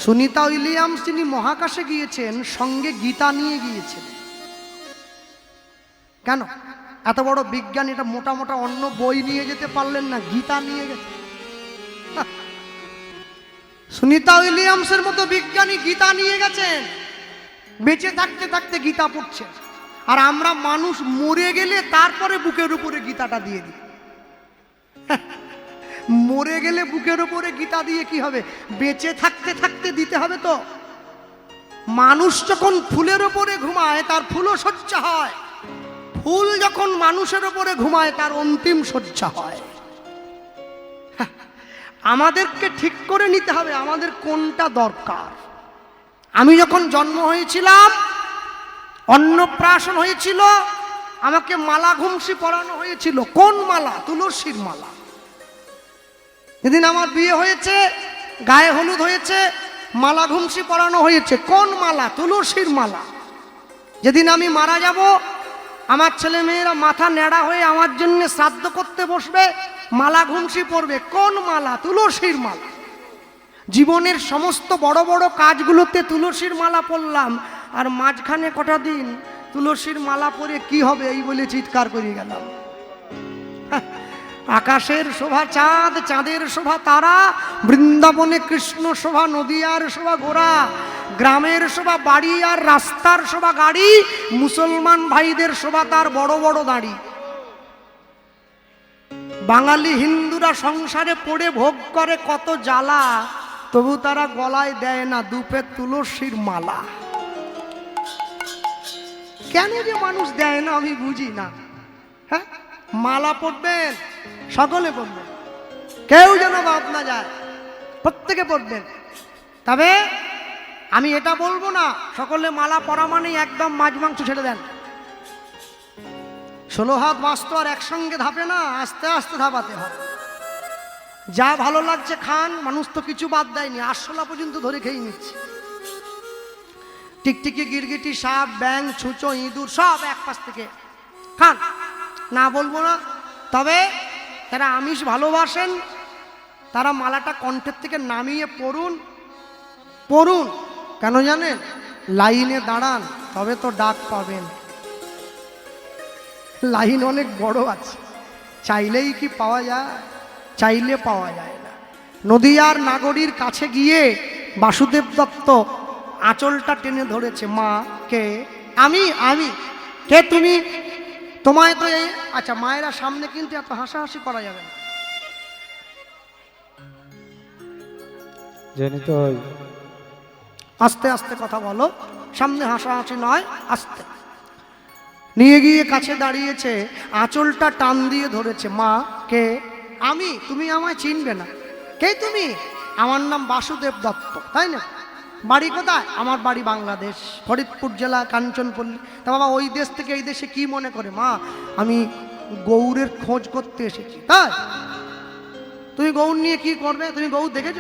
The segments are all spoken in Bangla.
সুনিতা উইলিয়ামস যিনি মহাকাশে গিয়েছেন সঙ্গে গীতা নিয়ে গিয়েছেন। কেন? এত বড় বিজ্ঞানী, এটা মোটা মোটা অন্য বই নিয়ে যেতে পারলেন না, গীতা নিয়ে গেছে। সুনিতা উইলিয়ামসের মতো বিজ্ঞানী গীতা নিয়ে গেছেন, বেঁচে থাকতে থাকতে গীতা পড়ছেন। আর আমরা মানুষ মরে গেলে তারপরে বুকের উপরে গীতাটা দিয়ে দিই। মরে গেলে বুকের উপরে গীতা দিয়ে কি হবে? বেঁচে থাকতে থাকতে দিতে হবে তো। মানুষ যখন ফুলের উপরে ঘুমায় তার ফুলও শয্যা হয়, ফুল যখন মানুষের উপরে ঘুমায় তার অন্তিম শয্যা হয়। আমাদেরকে ঠিক করে নিতে হবে আমাদের কোনটা দরকার। আমি যখন জন্ম হয়েছিলাম, অন্নপ্রাশন হয়েছিল, আমাকে মালা ঘুমসি পরানো হয়েছিল। কোন মালা? তুলসীর মালা। যেদিন আমার বিয়ে হয়েছে, গায়ে হলুদ হয়েছে, মালা ঘুমসি পরানো হয়েছে। কোন মালা? তুলসীর মালা। যেদিন আমি মারা যাব, আমার ছেলে মেয়েরা মাথা ন্যাড়া হয়ে আমার জন্য শ্রাদ্ধ করতে বসবে, মালা ঘুমসি পরবে। কোন মালা? তুলসীর মালা। জীবনের সমস্ত বড় বড় কাজগুলোতে তুলসীর মালা পরলাম, আর মাঝখানে কটা দিন তুলসীর মালা পরে কি হবে এই বলে চিৎকার করে গেলাম। আকাশের শোভা চাঁদ, চাঁদের শোভা তারা, বৃন্দাবনে কৃষ্ণ শোভা, নদিয়ার শোভা ঘোড়া, গ্রামের শোভা বাড়ি আর রাস্তার শোভা গাড়ি, মুসলমান ভাইদের শোভা তার বড় বড় দাড়ি। বাঙালি হিন্দুরা সংসারে পড়ে ভোগ করে কত জ্বালা, তবু তারা গলায় দেয় না দুপে তুলসীর মালা। কেন যে মানুষ দেয় না আমি বুঝি না। হ্যাঁ, মালা পড়বেন, সকলে পড়বেন, কেউ যেন বাদ না যায়, প্রত্যেকে পড়বেন। তবে আমি এটা বলবো না সকলে মালা পরা মানেই একদম মাছ মাংস ছেড়ে দেন। 16 হাত মাছ তো আর একসঙ্গে ধাপে না, আস্তে আস্তে ধাপাতে হয়। যা ভালো লাগছে খান, মানুষ তো কিছু বাদ দেয়নি, আরশোলা পর্যন্ত ধরে খেয়ে নিচ্ছে। টিকটিকি, গিরগিটি, সাপ, ব্যাং, ছুঁচো, ইঁদুর সব এক পাশ থেকে খান, না বলবো না। তবে যারা আমিষ ভালোবাসেন তারা মালাটা কণ্ঠের থেকে নামিয়ে পড়ুন। পড়ুন কেন জানেন? লাইনে দাঁড়ান, তবে তো ডাক পাবেন। লাইন অনেক বড় আছে, চাইলেই কি পাওয়া যায়? চাইলে পাওয়া যায় না। নদিয়ার নাগরীর কাছে গিয়ে বাসুদেব দত্ত আঁচলটা টেনে ধরেছে। মা কে? আমি। আমি কে? তুমি? তোমায় তো এই, আচ্ছা মায়েরা সামনে কিন্তু এত হাসাহাসি করা যাবে না, জানি তো। আস্তে আস্তে কথা বলো, সামনে হাসাহাসি নয়, আস্তে। নিয়ে গিয়ে কাছে দাঁড়িয়েছে, আঁচলটা টান দিয়ে ধরেছে। মা কে? আমি। তুমি আমায় চিনবে না। কে তুমি? আমার নাম বাসুদেব দত্ত। তাই না? বাড়ি কোথায়? আমার বাড়ি বাংলাদেশ, ফরিদপুর জেলা, কাঞ্চনপল্লী। তা বাবা ওই দেশ থেকে এই দেশে কি মনে করে? মা আমি গৌরের খোঁজ করতে এসেছি। তাই? তুমি গৌর নিয়ে কি করবে? তুমি গৌর দেখেছ?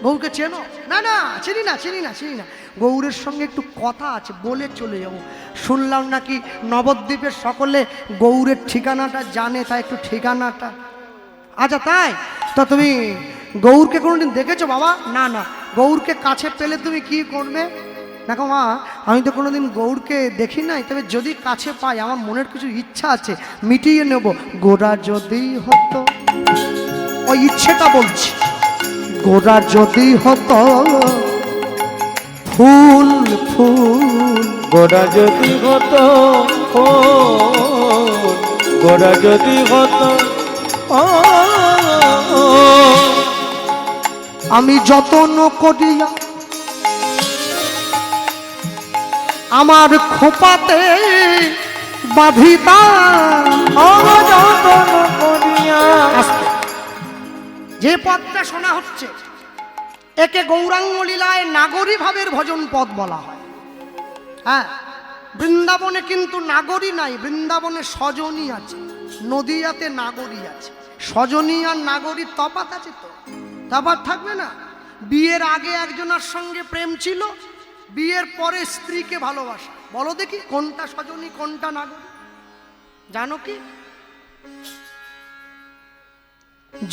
গৌরকে চেনো? না না, চিনি না, চিনি না, চিনি না। গৌরের সঙ্গে একটু কথা আছে, বলে চলে যাবো। শুনলাম নাকি নবদ্বীপের সকলে গৌরের ঠিকানাটা জানে, তাই একটু ঠিকানাটা। আচ্ছা তাই? তো তুমি গৌরকে কোনোদিন দেখেছো বাবা? না না। গৌরকে কাছে পেলে তুমি কি করবে? দেখো মা, আমি তো কোনোদিন গৌরকে দেখি নাই, তবে যদি কাছে পাই আমার মনের কিছু ইচ্ছা আছে, মিটিয়ে নেব। গোরা যদি হতো, ওই ইচ্ছেটা বলছি, গোরা যদি হতো ফুল ফুল, গোরা যদি হতো ফুল, গোরা যদি হতো আমি যত্ন করিয়া আমার খোপাতে বাঁধিতাম। যতন করিয়া। যে পদটা শোনা হচ্ছে একে গৌরাঙ্গ লীলায় নাগরী ভাবের ভজন পদ বলা হয়। হ্যাঁ, বৃন্দাবনে কিন্তু নাগরী নাই, বৃন্দাবনে সজনী আছে, নদিয়াতে নাগরী আছে। সজনী আর নাগরীর তফাৎ আছে তো? তফাৎ থাকবে না? বিয়ের আগে একজনের সঙ্গে প্রেম ছিল, বিয়ের পরে স্ত্রীকে ভালোবাসা। বলো দেখি কোনটা সজনী কোনটা নাগরী? জানো কি?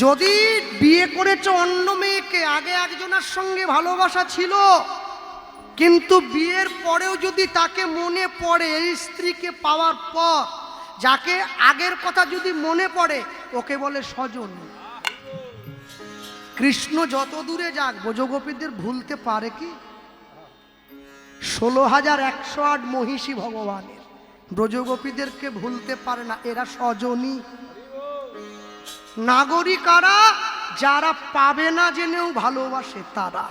যদি বিয়ে করেছ অন্য মেয়েকে, আগে একজনের সঙ্গে ভালোবাসা ছিল, কিন্তু বিয়ের পরেও যদি তাকে মনে পড়ে, এই স্ত্রীকে পাওয়ার পর যাকে আগের কথা যদি মনে পড়ে, ওকে বলে স্বজন। কৃষ্ণ যত দূরে যাক ব্রজগোপীদের ভুলতে পারে কি? 16,108 মহিষী ভগবানের, ব্রজগোপীদেরকে ভুলতে পারে না। এরা স্বজনই। নাগরিকারা যারা পাবে না জেনেও ভালোবাসে তারা।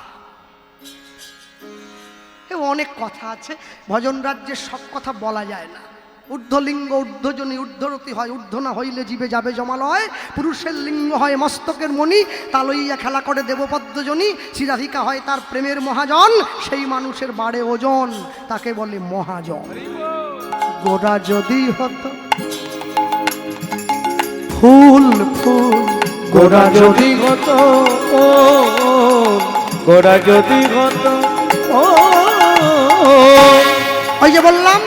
অনেক কথা আছে, ভজন রাজ্যের সব কথা বলা যায় না। ঊর্ধ্বলিঙ্গ ঊর্ধ্বজনী, ঊর্ধ্বরতি হয়, ঊর্ধ্ব না হইলে জীবে যাবে জমালয়। পুরুষের লিঙ্গ হয় মস্তকের মণি, তা লইয়া খেলা করে দেবপদ্মজনী। শ্রীরাধিকা হয় তার প্রেমের মহাজন, সেই মানুষের বাড়ে ওজন, তাকে বলে মহাজন। গোরা যদি হতো ফুল ফুল, গোরা যদি হতো ও, গোরা যদি হতো ও, ওই যে বললাম,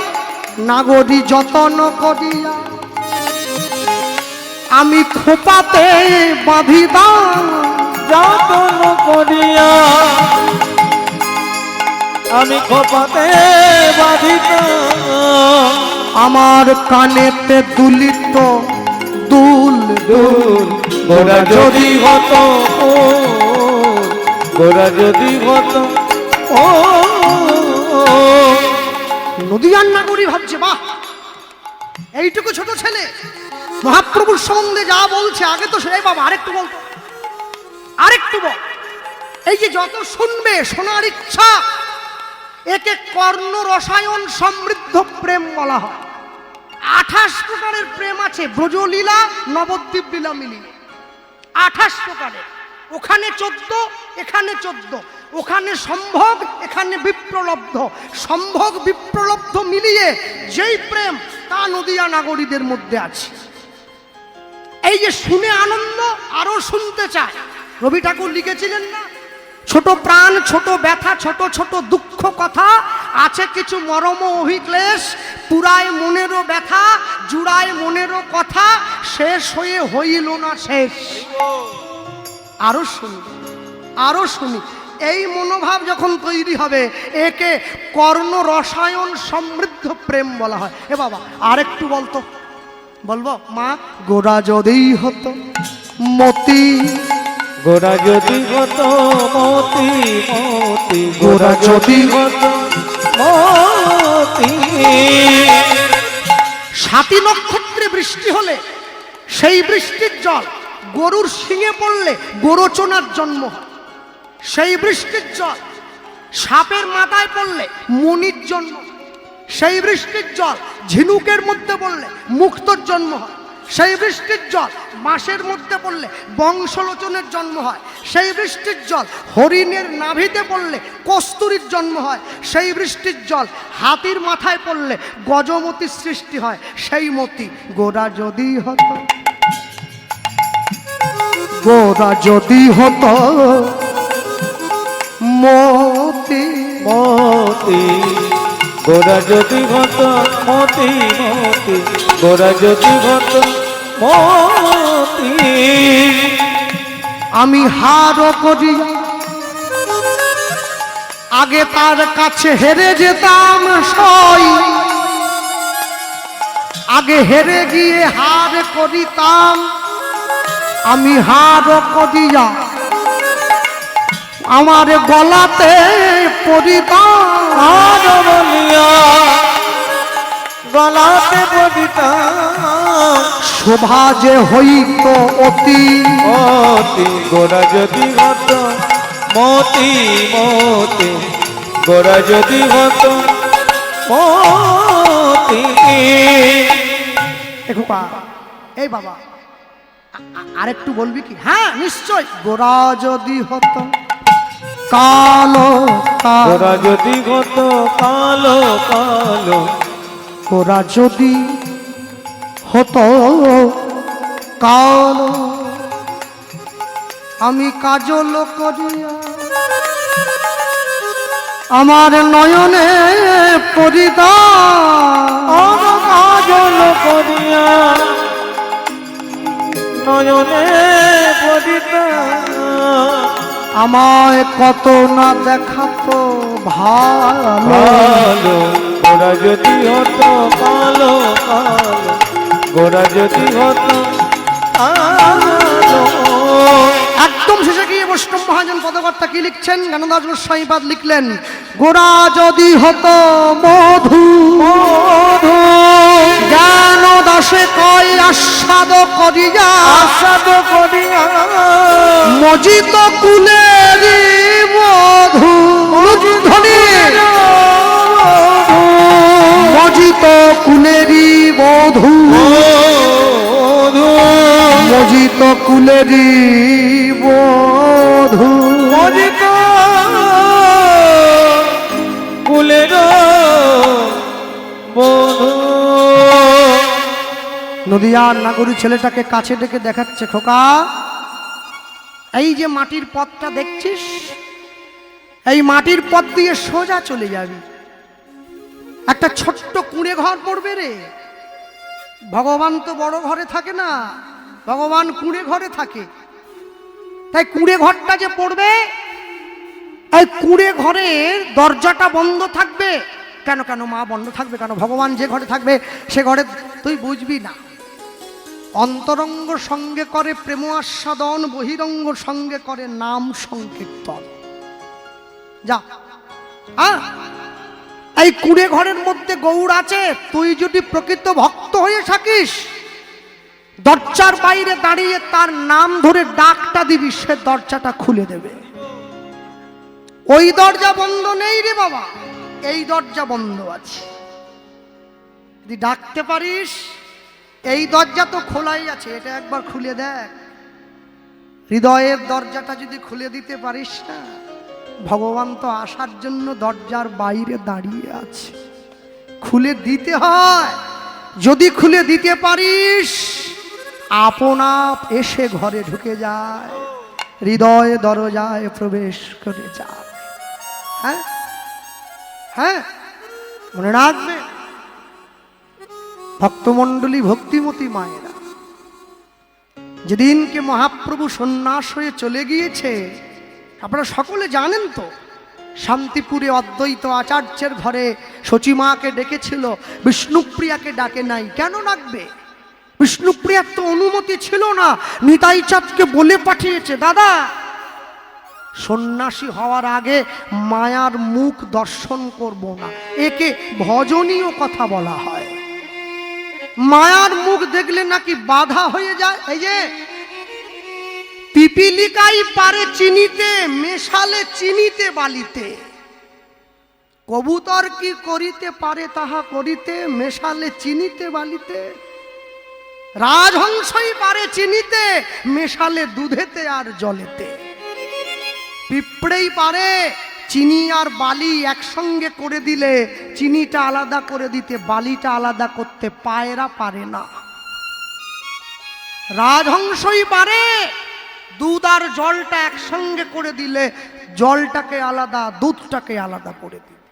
নাগরী যতন করিয়া আমি খোপাতে বাঁধিতাম, যতন করিয়া আমি খোপাতে বাঁধিতাম, আমার কানেতে দুলিত দুল দুল। গোরা যদি হতো ও, গোরা যদি হতো ও, নদীয়ার নাগরী ভাবছে, বাহ, এইটুকু ছোট ছেলে মহাপ্রভুর সম্বন্ধে যা বলছে, আগে তো সেই বাবা আরেকটু বলতো, আরেকটু বল। এই যে যত শুনবে, শোনার ইচ্ছা, একে কর্ণ রসায়ন সমৃদ্ধ প্রেম বলা হয়। 28 প্রকারের প্রেম আছে ব্রজলীলা নবদ্বীপ লীলা মিলিয়ে, 28 প্রকারের। ওখানে 14, এখানে 14, ওখানে সম্ভোগ, এখানে বিপ্রলব্ধ। সম্ভোগ বিপ্রলব্ধ মিলিয়ে যেই প্রেম, তা নদিয়া নাগরীদের মধ্যে আছে। এই যে শুনে আনন্দ, আরো শুনতে চায়। রবি ঠাকুর লিখেছিলেন না, ছোট প্রাণ, ছোট ব্যথা, ছোট ছোট দুঃখ কথা, আছে কিছু মরম অভিক্লেশ, পুরায় মনেরও ব্যথা, জুড়ায় মনেরও কথা, শেষ হয়ে হইল না শেষ। আরো শুনি, আরো শুনি। এই মনোভাব যখন তৈরি হবে, একে কর্ণ রসায়ন সমৃদ্ধ প্রেম বলা হয়। এ বাবা আরেকটু বলতো, বলবো মা, গোরা যদি হতো মতি, গোরা যদি হতো মতি মতি, গোরা যদি হতো মতি। 7 নক্ষত্রে বৃষ্টি হলে সেই বৃষ্টির জল গরুর শিঙে পড়লে গোরচনার জন্ম হয়। সেই বৃষ্টির জল সাপের মাথায় পড়লে মনির জন্ম হয়। সেই বৃষ্টির জল ঝিনুকের মধ্যে পড়লে মুক্তর জন্ম হয়। সেই বৃষ্টির জল মাসের মধ্যে পড়লে বংশলোচনের জন্ম হয়। সেই বৃষ্টির জল হরিণের নাভিতে পড়লে কস্তুরীর জন্ম হয়। সেই বৃষ্টির জল হাতির মাথায় পড়লে গজমতির সৃষ্টি হয়। সেই মতি গোরা যদি হতো, গোরা যদি হতো মতি মতি, গোরা যদি হতো মতি মতি, গোরা যদি হতো মতি। আমি হার করিয়া আগে তার কাছে হেরে যেতাম সই, আগে হেরে গিয়ে হার করিতাম। আমি হার করিয়া আমার গলাতে পরিতাম, আর বলিয়া গলাতে পড়িতাম, শোভা যে হইত অতি মতি। গোরা যদি হতো মতি মতি, গোরা যদি হতো মতি। এই বাবা আরেকটু বলবি কি? হ্যাঁ নিশ্চয়। গোরা যদি হতো কালো কালো, গোরা যদি হতো কালো কালো, গোরা যদি হতো কালো, আমি কাজল করিয়া আমার নয়নে পরিতাম, কাজল করিয়া নয়নে পড়িতা আমায় কত না দেখাতো ভালো। ভালো গোরা যদি হতো কালো কালো, গোরা যদি হতো কালো। একদম শেষে গিয়ে বৈষ্ণব মহাজন পদকর্তা কি লিখছেন? জ্ঞানদাস গোস্বামীপাদ লিখলেন, গোরা যদি হতো মধু মধু জ্ঞান দাসে কয় আস্বাদ করিয়া, আস্বাদ করিয়া মজিত কুলেরি মধু ধ্বনি, মজিত কুলেরি মধু, মজিত কুলেরি মধু, মজিত কুলের বধূ। নদিয়ার নাগরী ছেলেটাকে কাছে ডেকে দেখাচ্ছে, খোকা এই যে মাটির পথটা দেখছিস, এই মাটির পথ দিয়ে সোজা চলে যাবি, একটা ছোট্ট কুঁড়ে ঘর পড়বে রে। ভগবান তো বড় ঘরে থাকে না, ভগবান কুঁড়ে ঘরে থাকে। তাই কুঁড়ে ঘরটা যে পড়বে, এই কুঁড়ে ঘরের দরজাটা বন্ধ থাকবে। কেন কেন মা বন্ধ থাকবে কেন? ভগবান যে ঘরে থাকবে সে ঘরে তুই বুঝবি না। অন্তরঙ্গ সঙ্গে করে প্রেম আস্বাদন, বহিরঙ্গ সঙ্গে করে নাম সংকীর্তন। যা এই কুঁড়ে ঘরের মধ্যে গৌর আছে। তুই যদি প্রকৃত ভক্ত হয়ে থাকিস, দরজার বাইরে দাঁড়িয়ে তার নাম ধরে ডাকটা দিবি, সে দরজাটা খুলে দেবে। ওই দরজা বন্ধ নেই রে বাবা, এই দরজা বন্ধ আছে। যদি ডাকতে পারিস, এই দরজা তো খোলাই আছে, এটা একবার খুলে দেখ। হৃদয়ের দরজাটা যদি খুলে দিতে পারিস না, ভগবান তো আসার জন্য দরজার বাইরে দাঁড়িয়ে আছে। খুলে দিতে হয়। যদি খুলে দিতে পারিস, আপনা এসে ঘরে ঢুকে যায়, হৃদয় দরজায় প্রবেশ করে যায়। হ্যাঁ হ্যাঁ, মনে রাখবে ভক্তমণ্ডলী, ভক্তিমতী মায়েরা, যেদিনকে মহাপ্রভু সন্ন্যাস হয়ে চলে গিয়েছে, আপনারা সকলে জানেন তো, শান্তিপুরে অদ্বৈত আচার্যের ঘরে সচিমাকে ডেকেছিল, বিষ্ণুপ্রিয়াকে ডাকে নাই। কেন ডাকবে? বিষ্ণুপ্রিয়ার তো অনুমতি ছিল না। নিতাই চাঁদকে বলে পাঠিয়েছে, দাদা সন্ন্যাসী হওয়ার আগে মায়ার মুখ দর্শন করব না। একে ভজনীয় কথা বলা হয়। মায়ার মুখ দেখলে নাকি বাধা হয়ে যায়। এই যে পিপিলিকাই পারে চিনিতে, মেশালে চিনিতে বালিতে। কবুতর কি করিতে পারে তাহা করিতে, মেশালে চিনিতে বালিতে। রাজহংসই পারে চিনিতে, মেশালে দুধেতে আর জলেতে। পিঁপড়েই পারে চিনি আর বালি একসঙ্গে করে দিলে চিনিটা আলাদা করে দিতে, বালিটা আলাদা করতে। পায়রা পারে না। রাজহংসই পারে দুধ আর জলটা একসঙ্গে করে দিলে জলটাকে আলাদা, দুধটাকে আলাদা করে দিতে।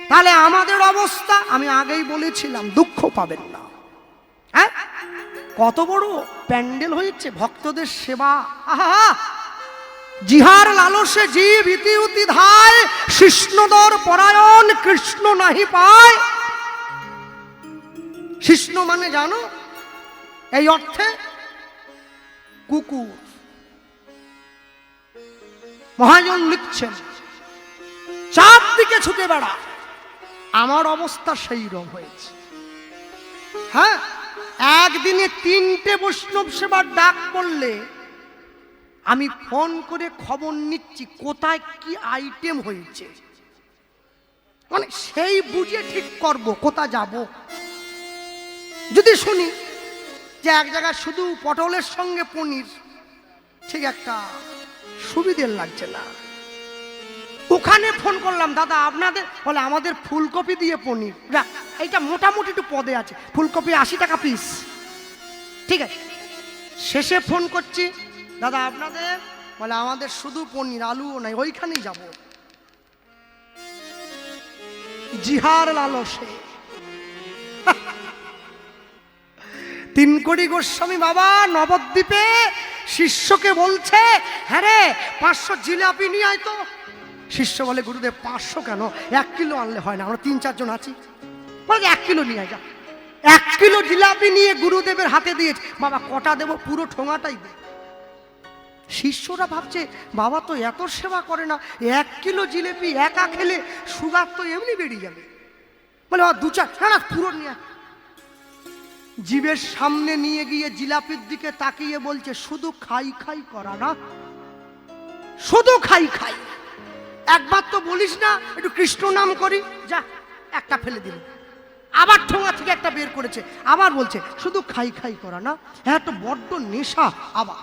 তাহলে আমাদের অবস্থা আমি আগেই বলেছিলাম, দুঃখ পাবেন না। হ্যাঁ, কত বড় প্যান্ডেল হয়েছে ভক্তদের সেবা। আহা, জিহার লালসে জীব ইতি উতি ধায়, শিষ্ণদর পরায়ণ কৃষ্ণ নাহি পায়। শিষ্ণ মানে জানো? এই অর্থে কুকুর। মহাজন লিখছেন, চারদিকে ছুটে বেড়া। আমার অবস্থা সেই রকম হয়েছে। হ্যাঁ, একদিনে 3টে বৈষ্ণব সেবার ডাক পড়লে আমি ফোন করে খবর নিচ্ছি কোথায় কি আইটেম হয়েছে, মানে সেই বুঝে ঠিক করব কোথা যাব। যদি শুনি যে এক জায়গায় শুধু পটলের সঙ্গে পনির, ঠিক একটা সুবিধের লাগছে না, ওখানে ফোন করলাম, দাদা আপনাদের, বলে আমাদের ফুলকপি দিয়ে পনির। এইটা মোটামুটি একটু পদে আছে, ফুলকপি 80 টাকা পিস। ঠিক আছে, শেষে ফোন করছি, দাদা আপনাদের, বলে আমাদের শুধু পনির, আলুও নাই। ওইখানেই যাব। জিহার লালসে তিনকড়ি গোস্বামী বাবা নবদ্বীপে শিষ্যকে বলছে, হ্যাঁ রে 500 জিলাপি নিয়ে আয় তো। শিষ্য বলে, গুরুদেব 500 কেন, 1 কিলো আনলে হয় না, আমরা 3-4 জন আছি। বলে 1 কিলো নিয়ে আয়, যা। 1 কিলো জিলাপি নিয়ে গুরুদেবের হাতে দিয়েছে। বাবা কটা দেবো, পুরো ঠোঙাটাই দে। শিষ্যরা ভাবছে বাবা তো এত সেবা করে না, 1 কিলো জিলাপি একা খেলে সুগার তো এমনি বেরিয়ে যাবে। বলে 2-4, না পুরো নিয়ে। জীবের সামনে নিয়ে গিয়ে জিলাপির দিকে তাকিয়ে বলছে, শুধু খাই খাই করা না, শুধু খাই খাই, একবার তো বলিস না একটু কৃষ্ণ নাম করি, যা একটা ফেলে দিল। আবার ঠোঙা থেকে একটা বের করেছে, আবার বলছে শুধু খাই খাই করা না, এত বড্ড নেশা। আবার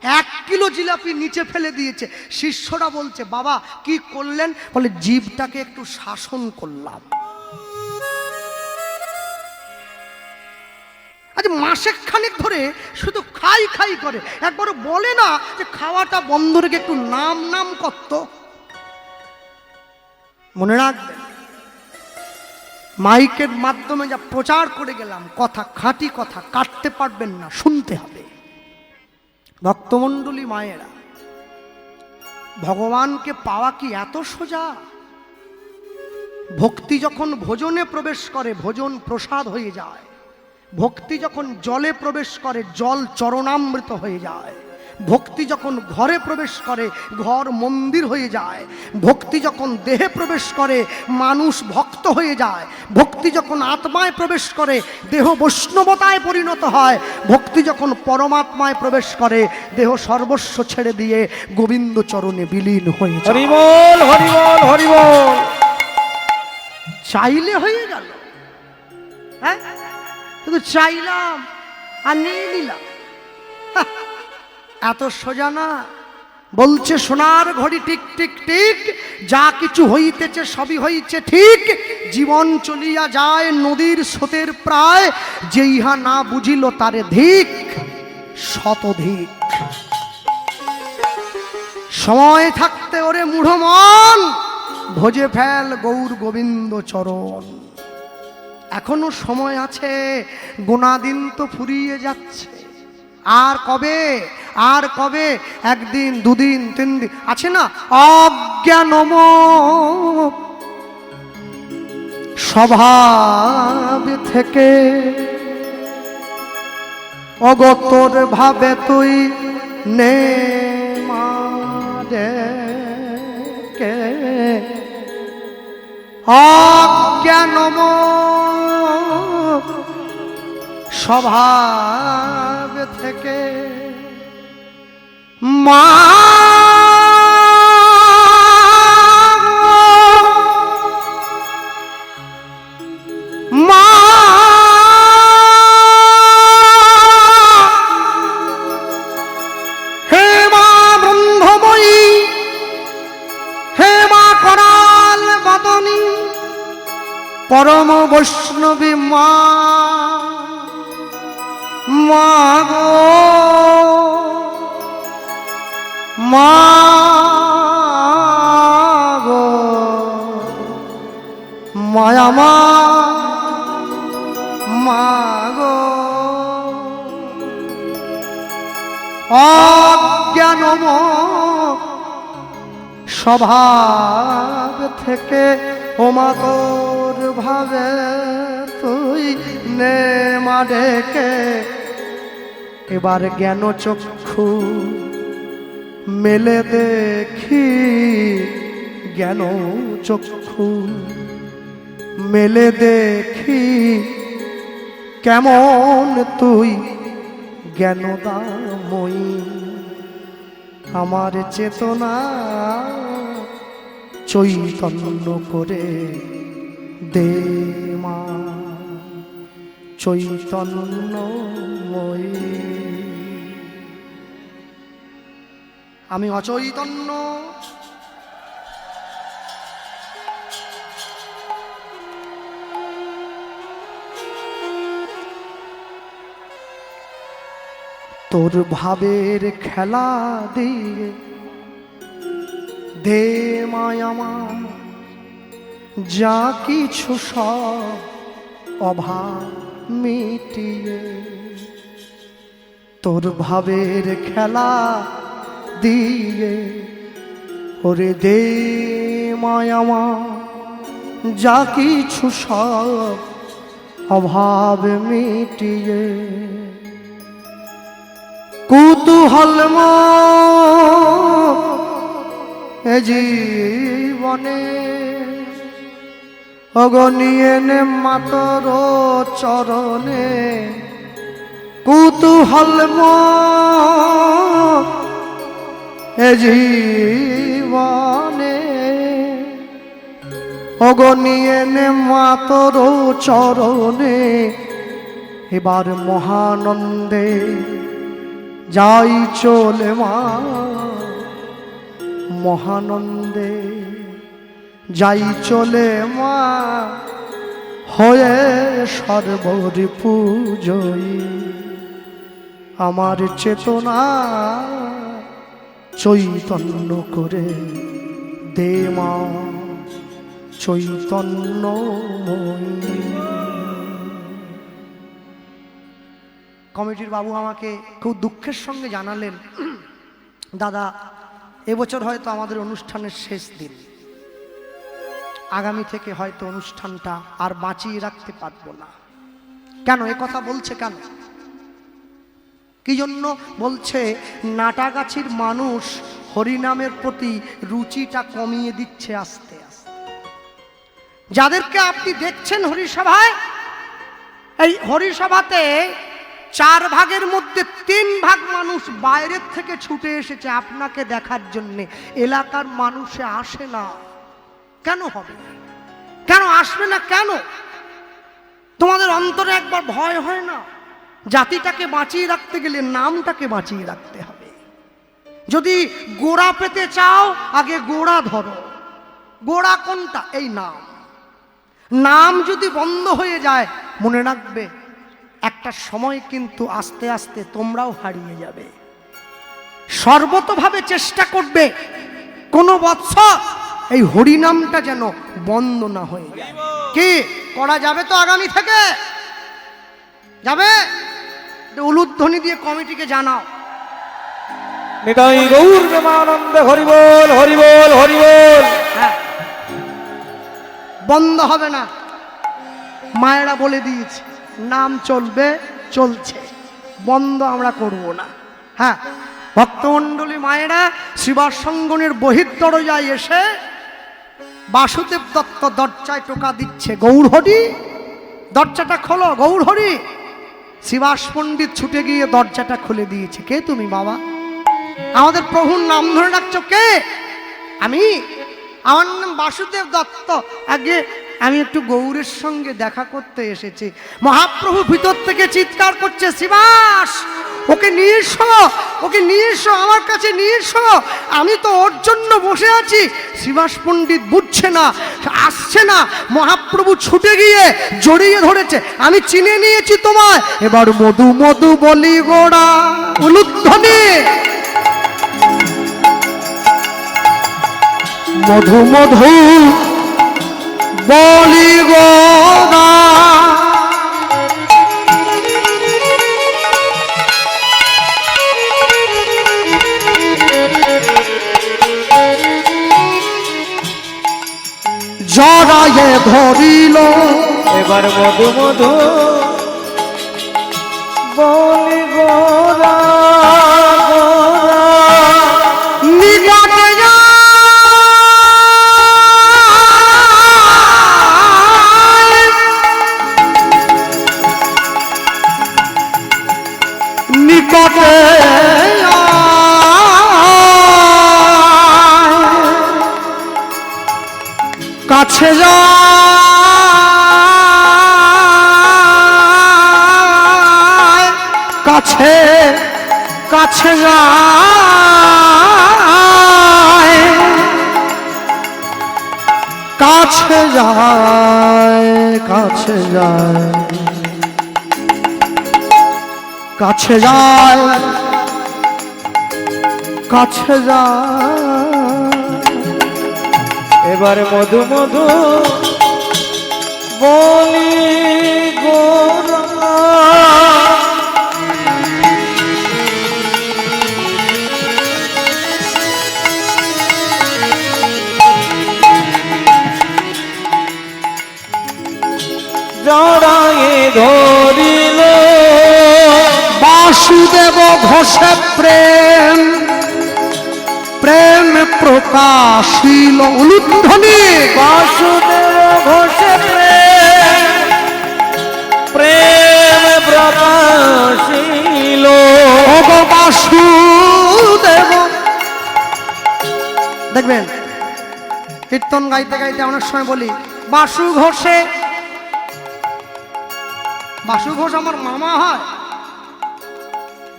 1 কিলো জিলাপি নিচে ফেলে দিয়েছে। শিষ্যরা বলছে, বাবা কি করলেন? বলে জীবটাকে একটু শাসন করলাম। আজ মাসে খানেক ধরে শুধু খাই খাই করে, একবারও বলে না যে খাওয়াটা বন্ধ রেখে একটু নাম নাম করত। মনে রাখবেন, মাইকের মাধ্যমে যা প্রচার করে গেলাম, কথা খাঁটি কথা, কাটতে পারবেন না, শুনতে হবে। ভক্তমণ্ডলী মায়েরা, ভগবানকে পাওয়া কি এত সোজা? ভক্তি যখন ভোজনে প্রবেশ করে, ভোজন প্রসাদ হয়ে যায়। ভক্তি যখন জলে প্রবেশ করে, জল চরণামৃত হয়ে যায়। ভক্তি যখন ঘরে প্রবেশ করে, ঘর মন্দির হয়ে যায়। ভক্তি যখন দেহে প্রবেশ করে, মানুষ ভক্ত হয়ে যায়। ভক্তি যখন আত্মায় প্রবেশ করে, দেহ বৈষ্ণবতায় পরিণত হয়। ভক্তি যখন পরমাত্মায় প্রবেশ করে, দেহ সর্বস্ব ছেড়ে দিয়ে গোবিন্দ চরণে বিলীন হয়ে যায়। হরি বল, হরি বল, হরি বল। চাইলে হয়ে গেল, হ্যাঁ শুধু চাইলাম আর নিয়ে নিলাম, এত সোজা না। বলছে সোনার ঘড়ি টিক টিক টিক, যা কিছু হইতেছে সবই হইছে ঠিক। জীবন চলিয়া যায় নদীর স্রোতের প্রায়, যে ইহা না বুঝিল তারে ধিক শতধিক। সময় থাকতে ওরে মূঢ় মন, ভোজে ফেল গৌর গোবিন্দ চরণ। এখনো সময় আছে, গোনা দিন তো ফুরিয়ে যাচ্ছে। আর কবে, আর কবে? 1 দিন 2 দিন 3 দিন আছে না। অজ্ঞানম স্বভাব থেকে অগতর ভাবে তুই নে মাদেকে। অজ্ঞানম স্বভাব থেকে মা হে মা ব্রহ্মময়ী, হে মা করাল বদনী, পরম বৈষ্ণবী মা, মা গো মা গো, মায়া মা, মা গো। অজ্ঞানম স্বভাব থেকে ওমা তোর ভাবে তুই নে মা ডেকে। এবার জ্ঞান চক্ষু মেলে দেখি, জ্ঞান চক্ষু মেলে দেখি, কেমন তুই জ্ঞানদাময়ী। আমার চেতনা চৈতন্য করে দে মা, চৈতন্যময়ী। আমি অচৈতন্য, তোর ভাবের খেলা দিয়ে দে মায়ামা, যা কিছু সব অভাব মিটিয়ে। তোর ভাবের খেলা দিয়ে ওরে দে মায়ামা যা কিছু সব অভাব মিটিয়ে কুতূহল এ জীবনে অগনিয়ে নে মাতর চরণে কুতূহল এ জীবনে অগনিয়ে নে মাতর চরণে এবার মহানন্দে যাই চলে মা মহানন্দে যাই চলে মা হয়ে সর্বরি পূজয়ী আমার চেতনা চৈতন্য করে দে মা চৈতন্যময়ী। কমিটির বাবু আমাকে খুব দুঃখের সঙ্গে জানালেন, দাদা এবছর হয়তো আমাদের অনুষ্ঠানের শেষ দিন, আগামী থেকে হয়তো অনুষ্ঠানটা আর বাঁচিয়ে রাখতে পারবো না। কেন এ কথা বলছে? কেন কি জন্য বলছে? নাটাগাছির মানুষ হরিনামের প্রতি রুচিটা কমিয়ে দিচ্ছে আস্তে আস্তে। যাদেরকে আপনি দেখছেন হরিসভায়, এই হরিসভাতে 4 ভাগের মধ্যে 3 ভাগ মানুষ বাইরের থেকে ছুটে এসেছে আপনাকে দেখার জন্যে। এলাকার মানুষে আসে না। কেন হবে? কেন আসবে না? কেন তোমাদের অন্তরে একবার ভয় হয় না? জাতিটাকে বাঁচিয়ে রাখতে গেলে নামটাকে বাঁচিয়ে রাখতে হবে। যদি গোড়া পেতে চাও আগে গোড়া ধরো। গোড়া কোনটা? এই নাম। নাম যদি বন্ধ হয়ে যায় মনে রাখবে একটা সময় কিন্তু আস্তে আস্তে তোমরাও হারিয়ে যাবে। সর্বতভাবে চেষ্টা করবে কোনো বৎসর এই হরিনামটা যেন বন্ধ না হয়ে যায়। কি করা যাবে? তো আগামী থেকে যাবে। উলুধ্বনি দিয়ে কমিটিকে জানাও। নিতাই গৌর প্রেমানন্দে হরি বল হরি বল হরি বল। হ্যাঁ, বন্ধ হবে না। মায়েরা বলে দিয়েছে নাম চলবে, চলছে, বন্ধ আমরা করব না। হ্যাঁ, ভক্তমণ্ডলী মায়েরা শ্রীবাস সঙ্গনের বহির্দরজায় এসে বাসুদেব দত্ত দরজায় টোকা দিচ্ছে, গৌর হরি দরজাটা খোলো, গৌর হরি। শ্রীবাস পণ্ডিত ছুটে গিয়ে দরজাটা খুলে দিয়েছে। কে তুমি বাবা? আমাদের প্রভুর নাম ধরে ডাকছো কে? আমি, আমার নাম বাসুদেব দত্ত। আগে আমি একটু গৌরের সঙ্গে দেখা করতে এসেছি। মহাপ্রভু ভিতর থেকে চিৎকার করছে, শ্রীবাস ওকে নিয়ে এসো, ওকে নিয়ে এসো, আমার কাছে নিয়ে এসো, আমি তো ওর জন্য বসে আছি। শ্রীবাস পণ্ডিত বুঝছে না, আসছে না। মহাপ্রভু ছুটে গিয়ে জড়িয়ে ধরেছে, আমি চিনে নিয়েছি তোমায়, এবার মধু মধু বলি গোড়া। উলুধ্বনি মধু মধু বলি গোড়া। জড়ায়ে ধরিল এবার মধু মধু বলি গোরা নিকটে যায়, নিকটে কাছে যায়, কাছে কাছে যায়, কাছে যায়, কাছে যায়, কাছে যায়, কাছে যায়। এবার মধু মধু বলি গোরা জড়ায়ে ধরিল বাসুদেব ঘোষে প্রেম প্রেম প্রকাশিল উলুধ্বনি বাসুদেব ঘোষে প্রেম প্রেম প্রকাশিল ওগো বাসুদেব। দেখবেন কীর্তন গাইতে গাইতে অনেক সময় বলি বাসু ঘোষে, বাসু ঘোষ আমার মামা হয়,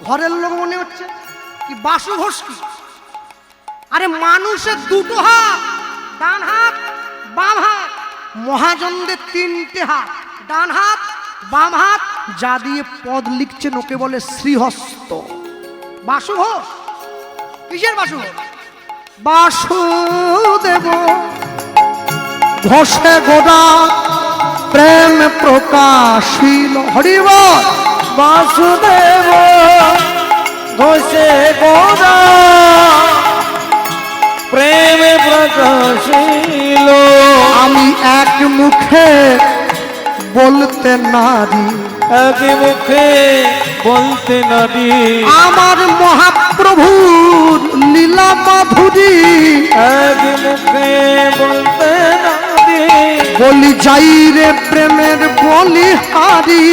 ঘরের লোক মনে হচ্ছে কি বাসু ঘোষ কি? আরে মানুষের দুটো হাত, ডান হাত বাম হাত, মহাজনদের তিনটে হাত, ডান হাত বাম হাত, যা দিয়ে পদ লিখছেন ওকে বলে শ্রীহস্ত। বাসু ঘোষ কিসের বাসু ঘোষ? বাসুদেব ঘোষে গোদা প্রেম প্রকাশিল হরিব বাসুদেব ঘোষে গোদা প্রেম প্রকাশিল আমি এক মুখে বলতে নারী, এক মুখে বলতে নারী আমার মহাপ্রভুর লীলা মাধুরী, এক মুখে বলতে নারী বলি যাই রে প্রেমের বলিহারি,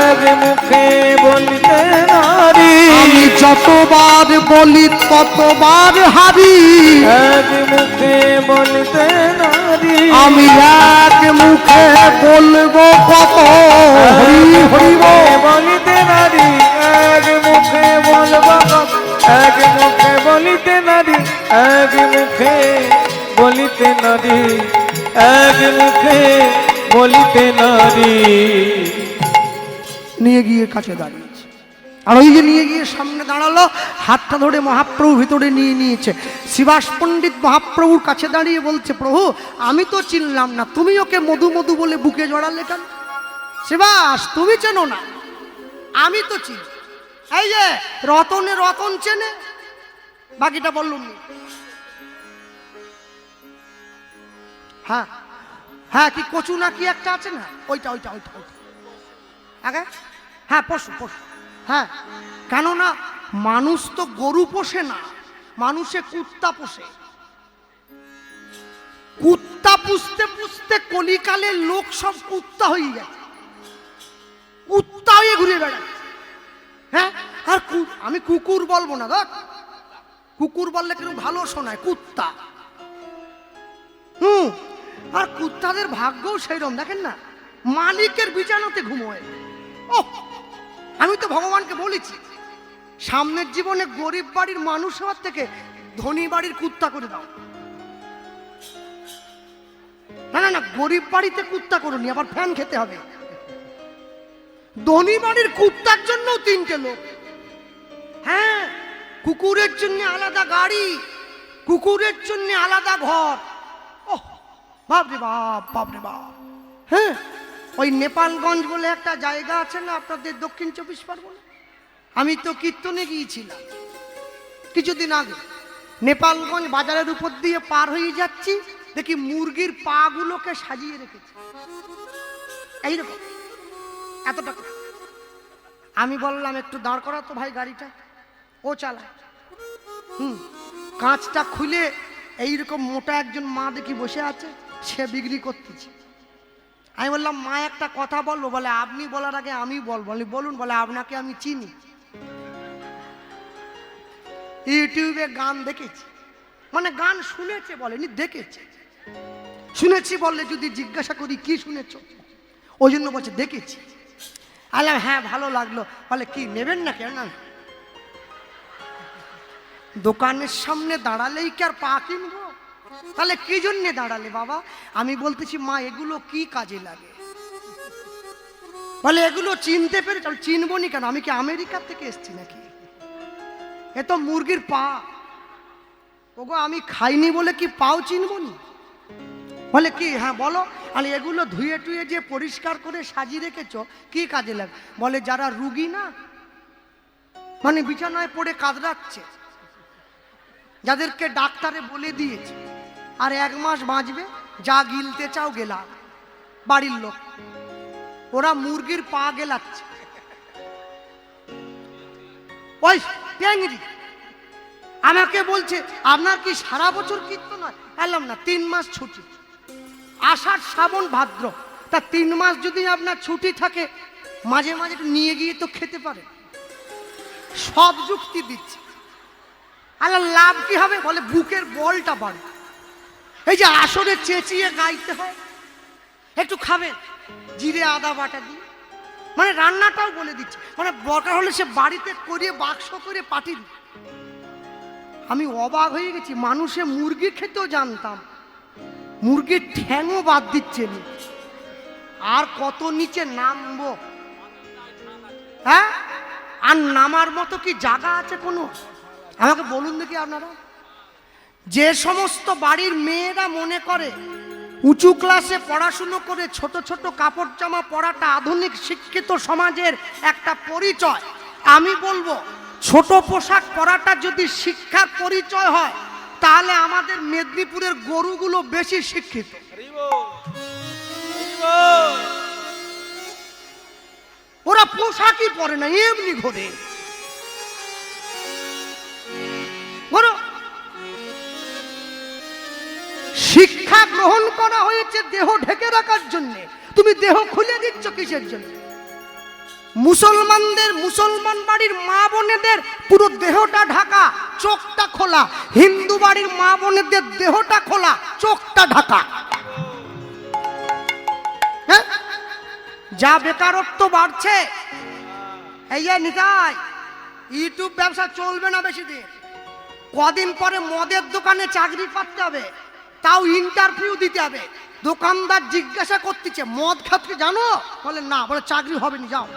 এক মুখে বলতে নারী আমি যতবার বলি ততবার হারি, এক মুখে বলতে নারী আমি এক মুখে বলবো কত হরি হরি বলিতে নারী এক মুখে বলবো এক মুখে বলিতে নারী এক মুখে বলিতে নারী এক মুখে বলিতে নারী। নিয়ে গিয়ে কাছে দাঁড়িয়েছে, আর ওই যে নিয়ে গিয়ে সামনে দাঁড়ালো, হাতটা ধরে মহাপ্রভু ভিতরে নিয়ে নিয়েছে। শিবাস পণ্ডিত মহাপ্রভুর কাছে দাঁড়িয়ে বলছে, প্রভু আমি তো চিনলাম না, তুমি ওকে মধু মধু বলে বুকে জড়ালে কেন? শিবাস তুমি চেনো না, আমি তো চিনি। এই যে রতনে রতন চেনে, বাকিটা বললুম নি। হ্যাঁ হ্যাঁ, কি কচু না কি একটা আছে না, ওইটা ওইটা ওইটা ওইটা আগে, হ্যাঁ পশু পশু, হ্যাঁ কেননা মানুষ তো গরু পোষে না, মানুষে কুত্তা পোষে। কুত্তা পুষতে পুষতে কলিকালের লোক সব কুত্তা হয়ে গেছে, কুত্তা হয়ে ঘুরে বেড়াচ্ছে। হ্যাঁ, আর আমি কুকুর বলবো না, দেখ কুকুর বললে কিন্তু ভালো শোনায়, কুত্তা। আর কুত্তাদের ভাগ্যও সেইরকম, দেখেন না মালিকের বিছানাতে ঘুমোয়। ও আমি তো ভগবানকে বলেছি সামনের জীবনে গরিব বাড়ির মানুষ হওয়ার থেকে ধনী বাড়ির কুত্তা করে দাও। না না না, গরিব বাড়িতে কুত্তা করুনি, আবার ফ্যান খেতে হবে। ধনী বাড়ির কুত্তার জন্য তিনটে লোক, হ্যাঁ কুকুরের জন্য আলাদা গাড়ি, কুকুরের জন্য আলাদা ঘর। ও বাপরে বাপ, বাপরে বাপ। হ্যাঁ, ওই নেপালগঞ্জ বলে একটা জায়গা আছে না আপনাদের দক্ষিণ 24 পরগনা, আমি তো কীর্তনে গিয়েছিলাম কিছুদিন আগে। নেপালগঞ্জ বাজারের উপর দিয়ে পার হয়ে যাচ্ছি, দেখি মুরগির পা গুলোকে সাজিয়ে রেখেছে এইরকম এতটা। আমি বললাম একটু দাঁড় করা তো ভাই গাড়িটা, ও চালায়। কাঁচটা খুলে এইরকম মোটা একজন মা দেখি বসে আছে, সে বিক্রি করতেছে। আমি বললাম মা একটা কথা বলবো? বলে আপনি বলার আগে আমি বলবো। বলুন। বলে আপনাকে আমি চিনি, ইউটিউবে গান দেখেছি। মানে গান শুনেছে বলেনি, দেখেছে। শুনেছি বললে যদি জিজ্ঞাসা করি কি শুনেছ, ওই জন্য বলছে দেখেছি। আলাম হ্যাঁ ভালো লাগলো। বলে কি নেবেন না? কেন না, দোকানের সামনে দাঁড়ালেই কি আর পা কিনবো? তাহলে কি জন্যে দাঁড়ালে বাবা? আমি বলতেছি মা এগুলো কি কাজে লাগে? বলে এগুলো চিনতে পেরে। চিনবো নি কেন, আমি কি আমেরিকা থেকে এসছি নাকি? এ তো মুরগির পা। ওগো আমি খাইনি বলে কি পাও চিনবো নি? বলে কি হ্যাঁ বলো। আর এগুলো ধুয়ে টুয়ে যে পরিষ্কার করে সাজিয়ে রেখেছো কি কাজে লাগে? বলে যারা রুগী না, মানে বিছানায় পড়ে কাঁদরাচ্ছে, যাদেরকে ডাক্তারে বলে দিয়েছে আর 1 মাস বাঁচবে, যা গিলতে চাও গেলাম, বাড়ির লোক ওরা মুরগির পা গেলাচ্ছে। ওই ট্যাংরি আমাকে বলছে আপনার কি সারা বছর কীর্তন হয়? এলাম না, 3 মাস ছুটি, আষাঢ় শ্রাবণ ভাদ্র, তা 3 মাস যদি আপনার ছুটি থাকে মাঝে মাঝে একটু নিয়ে গিয়ে তো খেতে পারে। সব যুক্তি দিচ্ছে। আল্লাহ লাভ কি হবে? বলে বুকের বলটা বাড়ে। এই যে আসরে চেঁচিয়ে গাইতে হয়, একটু খাবেন জিরে আদা বাটা দিয়ে, মানে রান্নাটাও বলে দিচ্ছে, মানে দরকার হলে সে বাড়িতে করিয়ে বাক্স করে পাঠিয়ে দিচ্ছে। আমি অবাক হয়ে গেছি, মানুষে মুরগি খেতেও জানতাম, মুরগির ঠ্যাংও বাদ দিচ্ছে না। আর কত নিচে নামবো? হ্যাঁ, আর নামার মতো কি জায়গা আছে কোনো? আমাকে বলুন দেখি আপনারা। যে সমস্ত বাড়ির মেয়েরা মনে করে উঁচু ক্লাসে পড়াশুনো করে ছোট ছোট কাপড় জামা পরাটা আধুনিক শিক্ষিত সমাজের একটা পরিচয়, আমি বলবো ছোট পোশাক পরাটা যদি শিক্ষার পরিচয় হয় তাহলে আমাদের মেদিনীপুরের গরুগুলো বেশি শিক্ষিত। ওরা পোশাকই পরে না, এমনি ঘোরে। শিক্ষা গ্রহণ করা হয়েছে দেহ ঢেকে রাখার জন্য, তুমি দেহ খুলে দিচ্ছ কিসের জন্য? মুসলমান বাড়ির মা বোনেদের পুরো দেহটা ঢাকা, চোখটা খোলা। হিন্দু বাড়ির মা বোনেদের দেহটা খোলা, চোখটা ঢাকা। হ্যাঁ, যা বেকারত্ব বাড়ছে, এই যে নিতাই, ইউটিউব ব্যবসা চলবে না বেশি দিন। কদিন পরে মদের দোকানে চাকরি করতে হবে, তাও ইন্টারভিউ দিতে হবে। দোকানদার জিজ্ঞাসা করতেছে মদ খাতে জানো? বলে না। বলে চাকরি হবে না, যাও।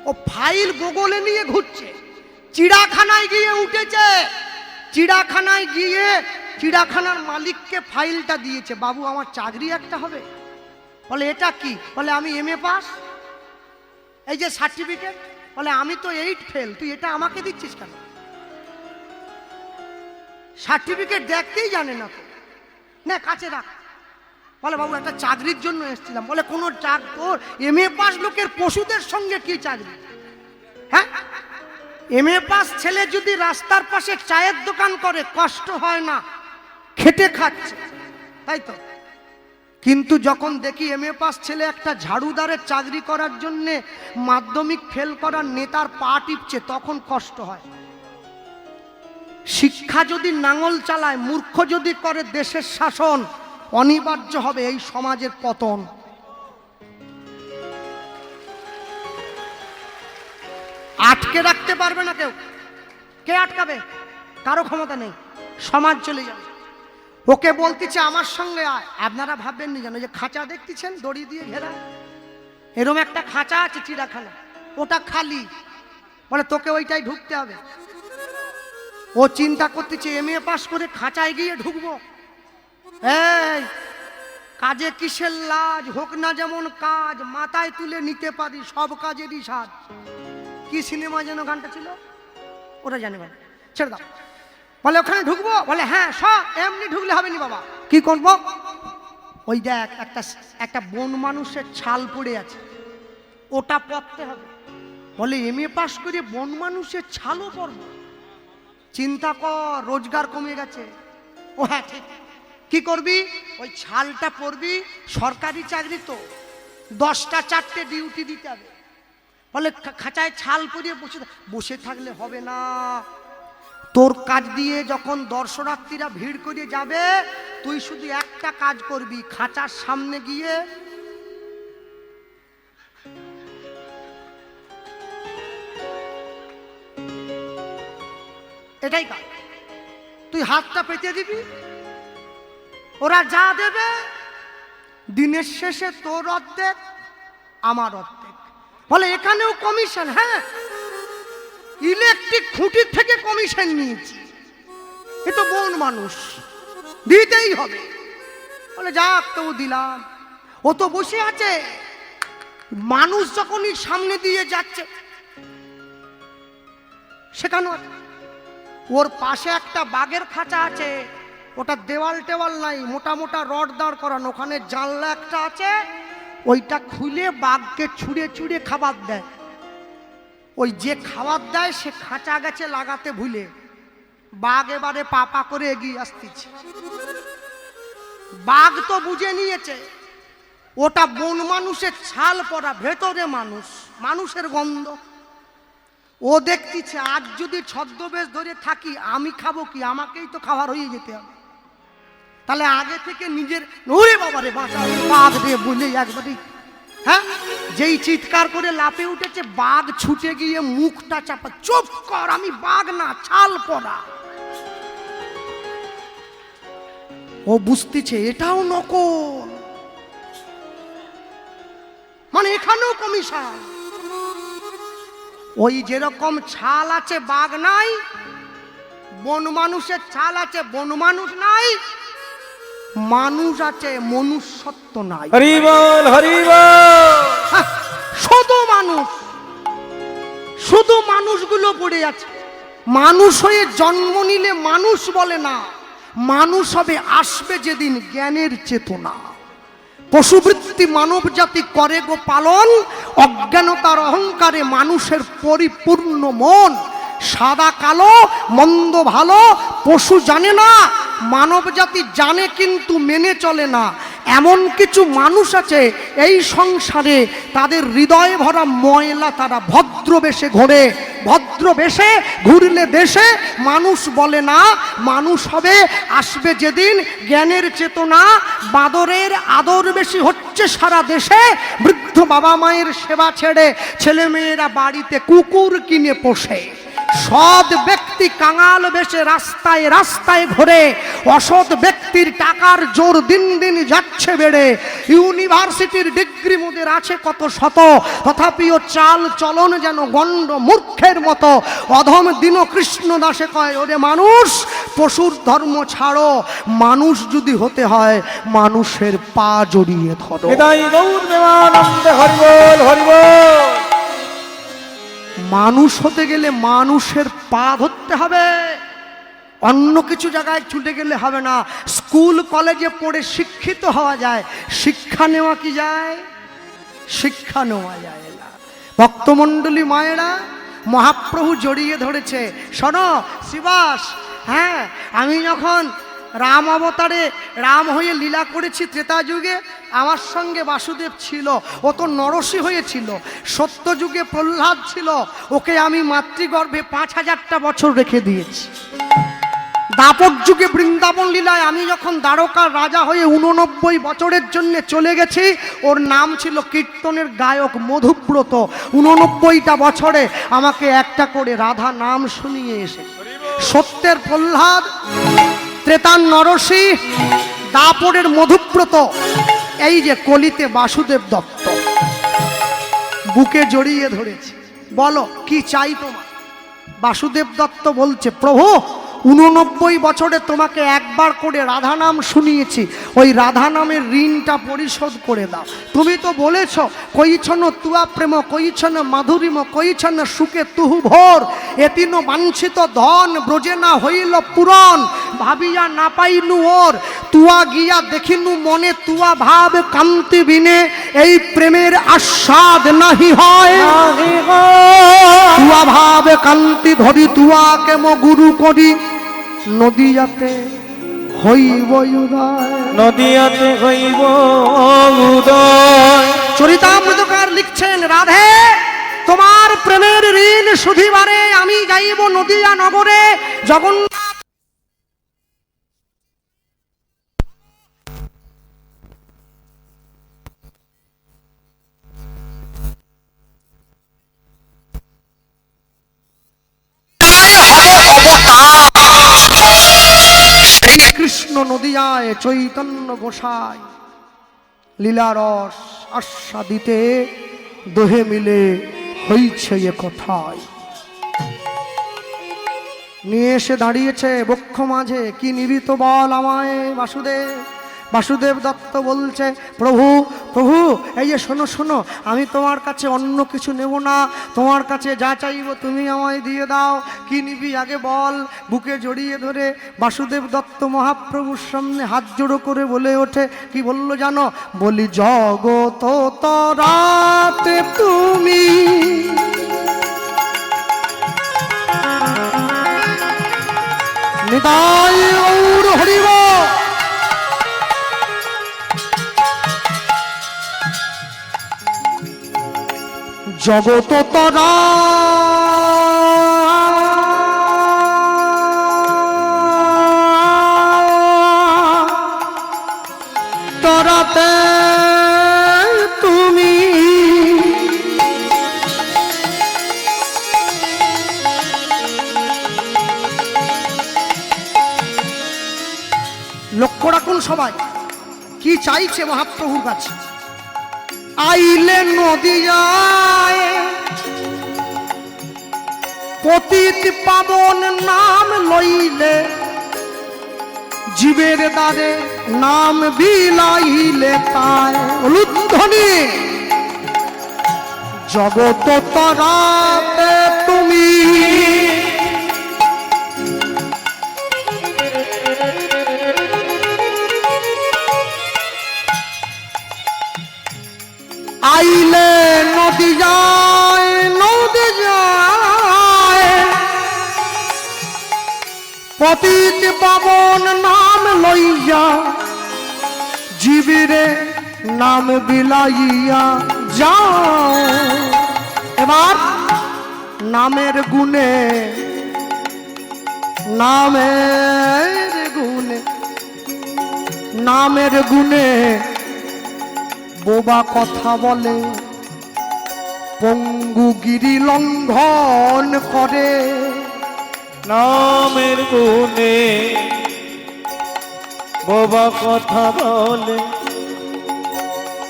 ও ফাইল বগলে নিয়ে ঘুরছে। চিড়াখানায় গিয়ে উঠেছে, চিড়াখানায় গিয়ে চিড়াখানার মালিককে ফাইলটা দিয়েছে, বাবু আমার চাকরি একটা হবে। বলে এটা কি? বলে আমি MA পাস। এই যে সার্টিফিকেট। বলে আমি তো 8 ফেল, তুই এটা আমাকে দিচ্ছিস কেন? সার্টিফিকেট দেখতেই জানে না তো, না কাছে রাখ। বলে বাবু একটা চাকরির জন্য এসেছিলাম। বলে কোনো তোর MA পাস লোকের পশুদের সঙ্গে কি চাকরি? হ্যাঁ, MA পাস ছেলে যদি রাস্তার পাশে চায়ের দোকান করে কষ্ট হয় না, খেটে খাচ্ছে, তাই তো। কিন্তু যখন দেখি MA পাস ছেলে একটা ঝাড়ুদারের চাকরি করার জন্য মাধ্যমিক ফেল করার নেতার পা টিপছে, তখন কষ্ট হয়। শিক্ষা যদি নাঙল চালায়, মূর্খ যদি করে দেশের শাসন, অনিবার্য হবে এই সমাজের পতন। আটকে রাখতে পারবে না কেউ। কে আটকাবে? কারো ক্ষমতা নেই, সমাজ চলে যাবে। ওকে বলতেছে আমার সঙ্গে আয়। আপনারা ভাববেন না জানো যে খাঁচা দেখতেছেন দড়ি দিয়ে ঘেরা, এরকম একটা খাঁচা আছে চিড়াখানা, ওটা খালি। বলে তোকে ওইটাই ঢুকতে হবে। ও চিন্তা করতেছে MA পাস করে খাঁচায় গিয়ে ঢুকবো। এই কাজে কিসের লাজ? হোক না যেমন কাজ, মাথায় তুলে নিতে পারি সব কাজেরই সাজ। কি সিনেমা যেন গানটা ছিল, ওরা জানে না, ছেড়ে দাও। বলে ওখানে ঢুকবো। বলে হ্যাঁ, সব এমনি ঢুকলে হবে না বাবা। কি করবো? ওই দেখ একটা বন মানুষের ছাল পড়ে আছে, ওটা পরতে হবে। বলে MA পাস করে বন মানুষের ছালও পরবো? চিন্তা কর, রোজগার কমে গেছে। ও হ্যাঁ ঠিক। কি করবি? ওই ছালটা পরবি, সরকারি চাকরি তো, 10টা 4টে ডিউটি দিতে হবে। বলে খাঁচায় ছাল পরিয়ে বসে থাকলে হবে না। তোর কাজ দিয়ে যখন দর্শনার্থীরা ভিড় করে যাবে, তুই শুধু একটা কাজ করবি, খাঁচার সামনে গিয়ে এটাই কাজ। তুই হাতটা পেতে দিবি, ওরা যা দেবে দিনের শেষে তোর অর্ধেক আমার অর্ধেক। বলে এখানেও কমিশন? হ্যাঁ, ইলেকট্রিক খুঁটির থেকে কমিশন নিয়েছি, এ তো বন মানুষ, দিতেই হবে। বলে যাক, তো দিলাম। ও তো বসে আছে, মানুষ যখনই সামনে দিয়ে যাচ্ছে সেখানেও ওর পাশে একটা বাঘের খাঁচা আছে, ওটা দেওয়াল টেওয়াল নাই, মোটা মোটা রড দাঁড় করানো, ওখানে জানলা একটা আছে, ওইটা খুলে বাঘকে ছুঁড়ে ছুঁড়ে খাবার দেয়। ওই যে খাবার দেয় সে খাঁচা গাছে লাগাতে ভুলে বাঘ এবারে পাপা করে এগিয়ে আসতেছে। বাঘ তো বুঝে নিয়েছে ওটা বন মানুষের ছাল পরা, ভেতরে মানুষ, মানুষের গন্ধ। ও দেখতেছে আজ যদি ছদ্মবেশ ধরে থাকি আমি খাবো কি, আমাকেই তো খাবার হয়ে যেতে হবে। তাহলে আগে থেকে নিজের ওরে বাবারে বাঁচা বাঘ দিয়ে বলে একবারই, হ্যাঁ, যেই চিৎকার করে লাফে উঠেছে বাঘ ছুটে গিয়ে মুখটা চাপা, চুপ কর, আমি বাঘ না, ছাল পরা। ও বুঝতেছে এটাও নকল, মানে এখানেও কমিশন। ওই যেরকম ছাল আছে বাঘ নাই, বন মানুষের ছাল আছে বন মানুষ নাই, মানুষ আছে মনুষ্যত্ব নাই। হরি বল হরি বল। শুধু মানুষ, শুধু মানুষগুলো পড়ে আছে। মানুষ হয়ে জন্ম নিলে মানুষ বলে না, মানুষ হবে আসবে যেদিন জ্ঞানের চেতনা। পশুবৃত্তি মানব জাতি করে গো পালন, অজ্ঞানতার অহংকারে মানুষের পরিপূর্ণ মন। সাদা কালো মন্দ ভালো পশু জানে না, মানব জাতি জানে কিন্তু মেনে চলে না। এমন কিছু মানুষ আছে এই সংসারে তাদের হৃদয়ে ভরা ময়লা, তারা ভদ্রবেশে ঘোরে, ভদ্রবেশে ঘুরলে দেশে মানুষ বলে না, মানুষ হবে আসবে যেদিন জ্ঞানের চেতনা। বাদরের আদর বেশি হচ্ছে সারা দেশে, বৃদ্ধ বাবা মায়ের সেবা ছেড়ে ছেলে মেয়েরা বাড়িতে কুকুর কিনে পোষে। সৎ ব্যক্তি কাঙাল বেশে রাস্তায় রাস্তায় ঘোরে, অসৎ ব্যক্তির টাকার জোর দিন দিন যাচ্ছে বেড়ে। ইউনিভার্সিটির ডিগ্রি মোদের আছে কত শত, তথাপিও চাল চলন যেন গণ্ড মূর্খের মতো। অধম দীন কৃষ্ণ দাসে কয় ওরে মানুষ, পশুর ধর্ম ছাড়ো, মানুষ যদি হতে হয় মানুষের পা জড়িয়ে ধরো। নিতাই গৌর প্রেমানন্দে হরি বল হরি বল। মানুষ হতে গেলে মানুষের পা ধরতে হবে, অন্য কিছু জায়গায় ছুটে গেলে হবে না। স্কুল কলেজে পড়ে শিক্ষিত হওয়া যায়, শিক্ষা নেওয়া কি যায়? শিক্ষা নেওয়া যায় না। ভক্তমণ্ডলী মায়েরা মহাপ্রভু জড়িয়ে ধরেছে, শোনো শিবাস, হ্যাঁ আমি যখন রাম অবতারে রাম হয়ে লীলা করেছি ত্রেতা যুগে, আমার সঙ্গে বাসুদেব ছিল, ও তো নরসী হয়েছিল। সত্য যুগে প্রহ্লাদ ছিল, ওকে আমি মাতৃগর্ভে 5000টা বছর রেখে দিয়েছি। দাপর যুগে বৃন্দাবন লীলায় আমি যখন দ্বারকার রাজা হয়ে 89 বছরের জন্য চলে গেছি, ওর নাম ছিল কীর্তনের গায়ক মধুব্রত। 89টা বছরে আমাকে একটা করে রাধা নাম শুনিয়ে এসে, সত্যের প্রহ্লাদ, ত্রেতার নরসী, দাপরের মধুব্রত, এই যে কলিতে বাসুদেব দত্ত বুকে জড়িয়ে ধরেছে। বলো কি চাই তোমার? বাসুদেব দত্ত বলছে প্রভু 89 বছরে তোমাকে একবার করে রাধা নাম শুনিয়েছি, ওই রাধা নামের ঋণটা পরিশোধ করে দাও। তুমি তো বলেছ কইছন তুয়া প্রেম কইছন মাধুরিম কইছন সুখে তুহু ভোর, এতিন বাঞ্ছিত ধন ব্রজে না হইল পূরণ, ভাবিয়া না পাইনু ওর, তুয়া গিয়া দেখিনু মনে তুয়া ভাব কান্তি বিনে, এই প্রেমের আস্বাদ নাহি হয়। তুয়া ভাব কান্তি ধরি তুয়া কেম গুরু করি, নদীয়াতে হইব উদয়, নদীয়াতে হইব উদয়। চরিতামৃতকার লিখছেন রাধে তোমার প্রেমের ঋণ শুধিবারে আমি যাইব নদিয়া নগরে। জগন্নাথ কৃষ্ণ নদিয়ায় চৈতন্য গোসাই লীলারস আস্বাদিতে দোহে মিলে হইছে এ কথায়। নিয়ে এসে দাঁড়িয়েছে বক্ষ মাঝে, কি নিবিত বল আমায় বাসুদেব, বাসুদেব দত্ত বলছে, প্রভু প্রভু এই যে শোনো শোনো, আমি তোমার কাছে অন্য কিছু নেব না, তোমার কাছে যা চাইবো তুমি আমায় দিয়ে দাও, কি নিবি আগে বল। বুকে জড়িয়ে ধরে বাসুদেব দত্ত মহাপ্রভুর সামনে হাত জোড়ো করে বলে ওঠে, কি বললো জানো? বলি জগত তরাতে তুমি নিতাই গৌর হরিব। জগত তরা তরাতে তুমি লক্ষ্য রাখুন সবাই কি চাইছে মহাপ্রভুর কাছে। আইলে নদিয়ায় পতিত পাবন নাম লইলে, জীবের দ্বারে নাম বিলাইলে তাই উলুধ্বনি। জগত তরাতে তুমি আইলে নদী যায় নদী যায় পতিত পাবন নাম লইয়া, জীবিরে নাম বিলাইয়া যাও। এবার নামের গুণে নামের গুণে নামের গুণে বোবা কথা বলে, পঙ্গু গিরি লঙ্ঘন করে। নামের গুণে বোবা কথা বলে,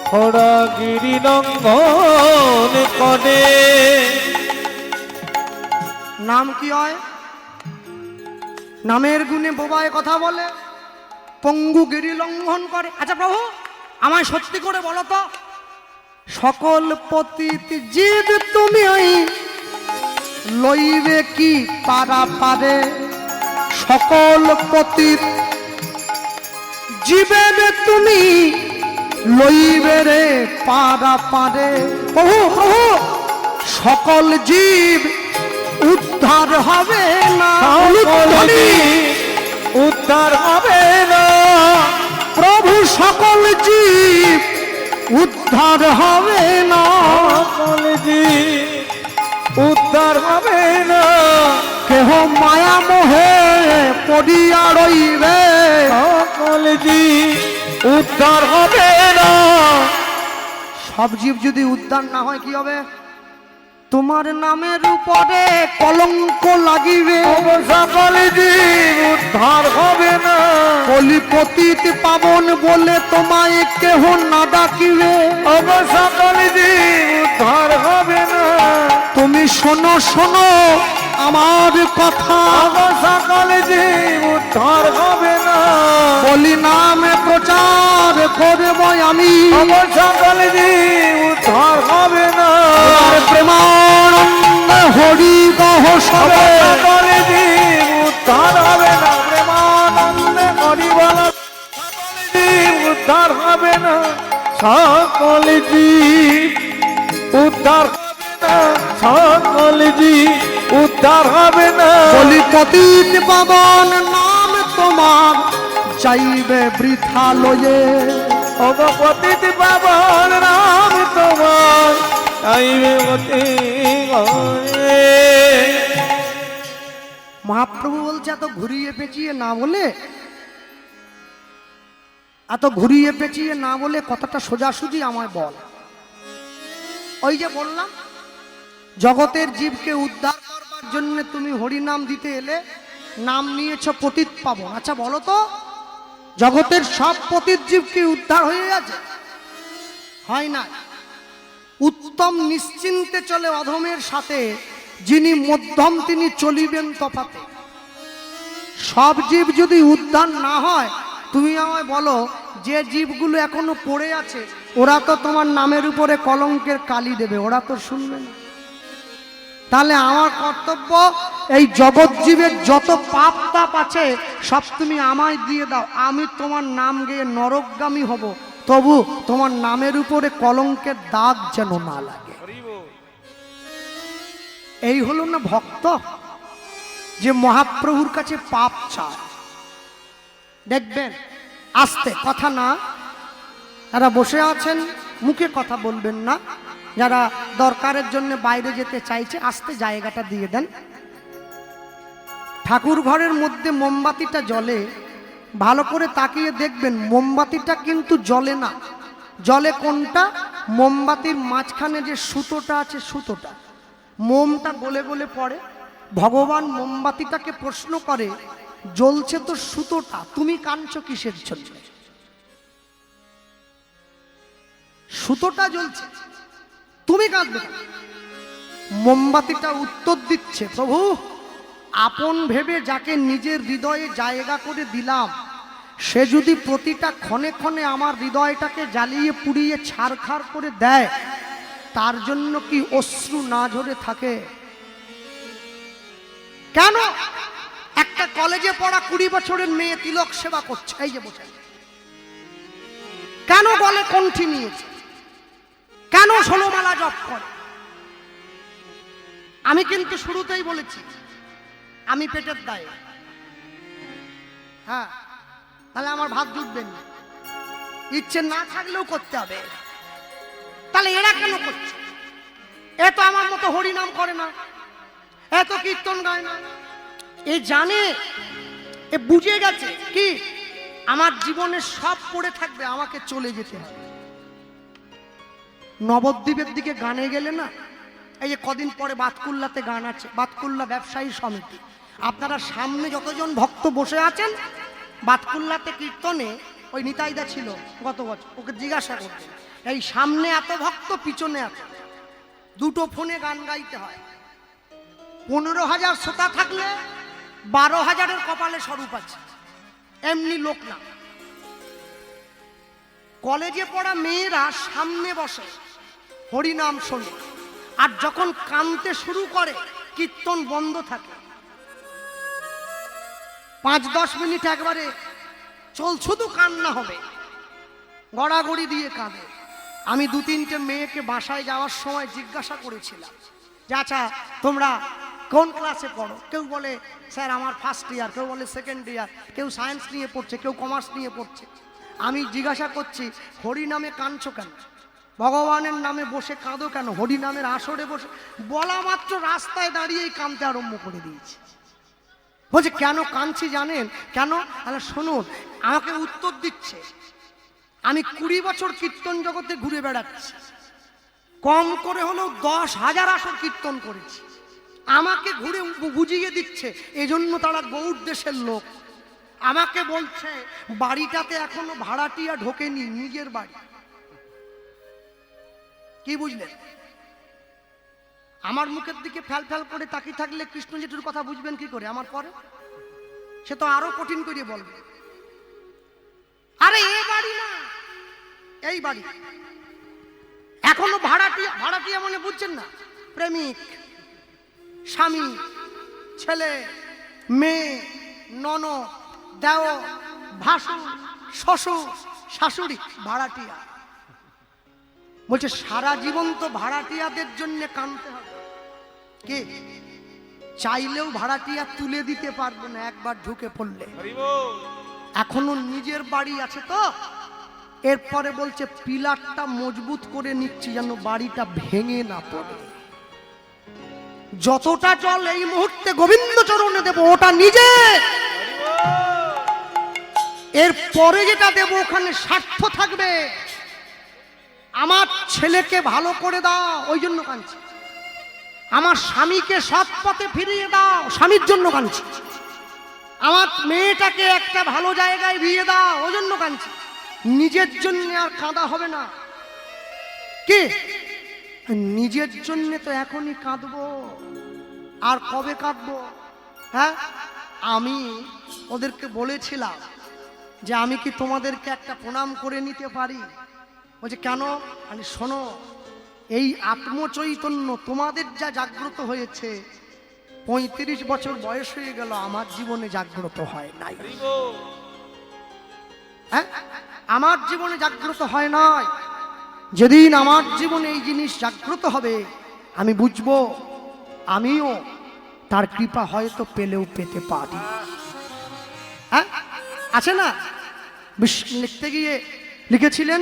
খোড়া গিরি লঙ্ঘন করে। নাম কি হয়? নামের গুণে বোবায় কথা বলে, পঙ্গু গিরি লঙ্ঘন করে। আচ্ছা প্রভু আমায় সত্যি করে বলো তো, সকল পতিত জীব তুমি লইবে কি পারা পারে? সকল পতিত জীবের তুমি লইবে রে পারা পারে? প্রভু প্রভু সকল জীব উদ্ধার হবে না, উদ্ধার হবে না প্রভু সকল জীব উদ্ধার হবে না, সকল জীব উদ্ধার হবে না। কেহ মায়া মোহে পড়িয়া রইবে, সকল জীব উদ্ধার হবে না। সব জীব যদি উদ্ধার না হয় কি হবে? তোমার নামের উপরে কলঙ্ক লাগিবে, সকল জীব উদ্ধার হবে না। কলি পতিত পাবন বলে তোমায় কেহ না ডাকিবে, সকল জীব উদ্ধার হবে না। তুমি শোনো শোনো আমার কথা, সকল জীব উদ্ধার হবে না। বলি নামে প্রচার করব আমি, সকল জীব উদ্ধার হবে না। প্রেমানন্দ হরি কহ সবে, সকল জীব উদ্ধার হবে না। প্রেমানন্দে হরি বল, সকল জীব উদ্ধার হবে না। সকল জীব উদ্ধার হবে না। সকল জীব উদ্ধার হবে না। বলি পতিত পাবন নাম তোমার চাইবে বৃথা লয়ে, পতিত পাবন নাম তোমার চাইবে অতি গয়ে। মহাপ্রভু বলছে এত ঘুরিয়ে পেঁচিয়ে না বলে, এত ঘুরিয়ে পেঁচিয়ে না বলে কথাটা সোজাসুজি আমায় বল। ওই যে বললাম জগতের জীবকে উদ্ধার করবার জন্য তুমি হরিনাম দিতে এলে, নাম নিয়েছ পতিত পাবন। আচ্ছা বলো তো জগতের সব পতিত জীব কি উদ্ধার হয়ে গেছে? হয় না। উত্তম নিশ্চিন্তে চলে অধমের সাথে, যিনি মধ্যম তিনি চলিবেন তফাতে। সব জীব যদি উদ্ধার না হয়, তুমি আমায় বলো যে জীবগুলো এখনো পড়ে আছে ওরা তো তোমার নামের উপরে কলঙ্কের কালি দেবে, ওরা তো শুনবে না। তাহলে আমার কর্তব্য এই জগৎ জীবের যত পাপ তাপ আছে সব তুমি আমায় দিয়ে দাও, আমি তোমার নাম গেয়ে নরকগামী হব, তবু তোমার নামের উপরে কলঙ্কের দাগ যেন না লাগে। এই হলো না ভক্ত, যে মহাপ্রভুর কাছে পাপ চায়। দেখবেন আস্তে কথা না, যারা বসে আছেন মুখে কথা বলবেন না, যারা দরকারের জন্য বাইরে যেতে চাইছে আস্তে জায়গাটা দিয়ে দেন। ঠাকুর ঘরের মধ্যে মোমবাতিটা জ্বলে, ভালো করে তাকিয়ে দেখবেন মোমবাতিটা কিন্তু জ্বলে না। জ্বলে কোনটা? মোমবাতির মাঝখানে যে সুতোটা আছে, সুতোটা, মোমটা গলে গলে পড়ে। ভগবান মোমবাতিটাকে প্রশ্ন করে, জ্বলছে তো সুতোটা, তুমি কাঁদছো কিসের জন্য? সুতোটা জ্বলছে, তুমি কাঁদবে কেন? মোমবাতিটা উত্তর দিচ্ছে, প্রভু আপন ভেবে যাকে নিজের হৃদয়ে জায়গা করে দিলাম, সে যদি প্রতিটা ক্ষণে ক্ষণে আমার হৃদয়টাকে জ্বালিয়ে পুড়িয়ে ছারখার করে দেয়, তার জন্য কি অশ্রু না ঝরে থাকে? কেন একটা কলেজে পড়া 20 বছরের মেয়ে তিলক সেবা করছে, এই যে বসে, কেন গলে কণ্ঠি নিয়েছে, কেন 16 মালা জপ করে? আমি কিন্তু শুরুতেই বলেছি আমি পেটের দায়ে, হ্যাঁ, তাহলে আমার ভাত জুটবে না, ইচ্ছে না থাকলেও করতে হবে। তাহলে এরা কেন করছে? এ তো আমার মতো হরিনাম করে না, এত কীর্তন গায় না, এ জানে, এ বুঝে গেছে কি আমার জীবনে সব পড়ে থাকবে, আমাকে চলে যেতে হবে। নবদ্বীপের দিকে গানে গেলে না, এই যে কদিন পরে বাতকুল্লাতে গান আছে, বাতকুল্লা ব্যবসায়ী সমিতি, আপনারা সামনে যতজন ভক্ত বসে আছেন বাতকুল্লাতে কীর্তনে, ওই নিতাইদা ছিল গত বছর, ওকে জিজ্ঞাসা করতে, এই সামনে এত ভক্ত পিছনে এত, দুটো ফোনে গান গাইতে হয়, 15,000 শ্রোতা থাকলে 12,000-এর কপালে স্বরূপ আছে, এমনি লোক না। কলেজে পড়া মেয়েরা সামনে বসে হরিনাম শোনে, আর যখন কাঁদতে শুরু করে কীর্তন বন্ধ থাকে, 5-10 মিনিট একবারে চল, শুধু কান্না হবে, গড়াগড়ি দিয়ে কাঁদে। আমি 2-3টে মেয়েকে বাসায় যাওয়ার সময় জিজ্ঞাসা করেছিলাম যে আচ্ছা তোমরা কোন ক্লাসে পড়ো? কেউ বলে স্যার আমার ফার্স্ট ইয়ার, কেউ বলে সেকেন্ড ইয়ার, কেউ সায়েন্স নিয়ে পড়ছে, কেউ কমার্স নিয়ে পড়ছে। আমি জিজ্ঞাসা করছি হরি নামে কাঁদছো কেন, ভগবানের নামে বসে কাঁদো কেন? হরি নামের আসরে বসে বলা মাত্র রাস্তায় দাঁড়িয়েই কাঁদতে আরম্ভ করে দিয়েছে। বলছে কেন কাঁদছি জানেন কেন? তাহলে শুনুন, আমাকে উত্তর দিচ্ছে, আমি 20 বছর কীর্তন জগতে ঘুরে বেড়াচ্ছি, কম করে হলেও 10,000 আসর কীর্তন করেছি, আমাকে ঘুরে বুঝিয়ে দিচ্ছে এজন্য তারা গৌড় দেশের লোক। আমাকে বলছে বাড়িটাতে এখনো ভাড়াটিয়া ঢোকেনি, নিজের বাড়ি। কি বুঝলেন? আমার মুখের দিকে ফ্যাল ফ্যাল করে তাকিয়ে থাকলে কৃষ্ণ জেঠুর কথা বুঝবেন কি করে? আমার পরে সে তো আরো কঠিন করে বলবে, আরে এ বাড়ি না, এই বাড়ি। এখনো ভাড়াটিয়া, ভাড়াটিয়া মানে বুঝছেন না? প্রেমিক, স্বামী, ছেলে, মেয়ে, ননদ, দেওর, ভাসুর, শ্বশুর, শাশুড়ি, ভাড়াটিয়া। বলছে সারা জীবন তো ভাড়াটিয়াদের জন্য কাঁদতে হবে। কে চাইলেও ভাড়াটিয়া তুলে দিতে পারবো না একবার ঢুকে পড়লে। এখনো নিজের বাড়ি আছে তো, এরপরে বলছে পিলারটা মজবুত করে নিচ্ছি যেন বাড়িটা ভেঙে না পড়ে। যতটা জল এই মুহূর্তে গোবিন্দ চরণে দেব ওটা নিজে, এরপরে যেটা দেব ওখানে স্বার্থ থাকবে। আমার ছেলেকে ভালো করে দাও, ওই জন্য কাঁদছি। আমার স্বামীকে সৎ পথে ফিরিয়ে দাও, স্বামীর জন্য কাঁদছি। আমার মেয়েটাকে একটা ভালো জায়গায় বিয়ে দাও, ওই জন্য কাঁদছি। নিজের জন্য আর কাঁদা হবে না। কি নিজের জন্য তো এখনই কাঁদবো, আর কবে কাঁদবো? হ্যাঁ, আমি ওদেরকে বলেছিলাম যে আমি কি তোমাদেরকে একটা প্রণাম করে নিতে পারি? বলছে কেন? আমি শোনো, এই আত্মচৈতন্য তোমাদের যা জাগ্রত হয়েছে, 35 বছর বয়স হয়ে গেল, আমার জীবনে জাগ্রত হয় নাই। হ্যাঁ, আমার জীবনে জাগ্রত হয় নাই। যেদিন আমার জীবনে এই জিনিস জাগ্রত হবে, আমি বুঝবো আমিও তার কৃপা হয়তো পেলেও পেতে পারি। হ্যাঁ, আছে না? লিখতে গিয়ে লিখেছিলেন,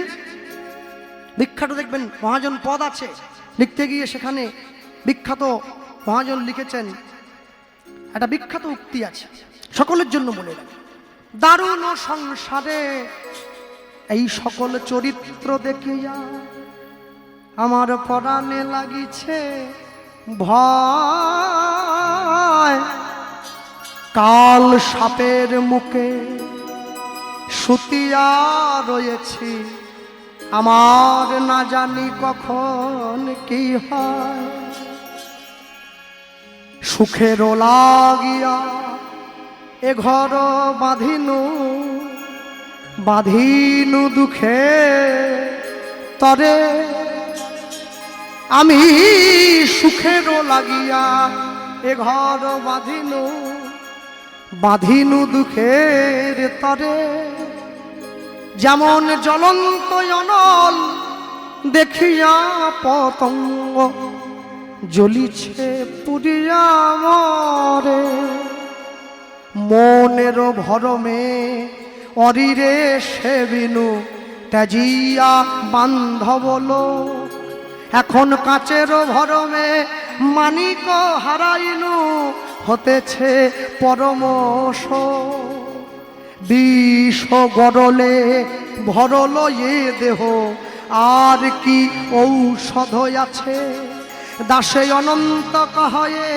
বিখ্যাত দেখবেন মহাজন পদ আছে, লিখতে গিয়ে সেখানে বিখ্যাত মহাজন লিখেছেন, একটা বিখ্যাত উক্তি আছে, সকলের জন্য বলে রাখি। দারুণ সংসারে এই সকল চরিত্র দেখিয়া আমার পরাণে লাগিছে ভয়। কাল সাপের মুখে সুতিয়া রয়েছি, আমার না জানি কখন কি হয়। সুখের লাগিয়া এ ঘর বাঁধিনু দুঃখে তরে। আমি সুখের লাগিয়া এ ঘর বাঁধিনু দুঃখের তরে। যেমন জ্বলন্ত অনল দেখিয়া পতঙ্গ জ্বলিছে পুরিয়া মরে। মনের ভরমে অরিরে সে বিনু ত্যাজিয়া বান্ধবল। এখন কাচের ভরমে মানিক হারাইনু হতেছে পরমশ। বিষ গরলে ভরল এ দেহ, আর কি ঔষধ আছে? দাসে অনন্ত কহয়ে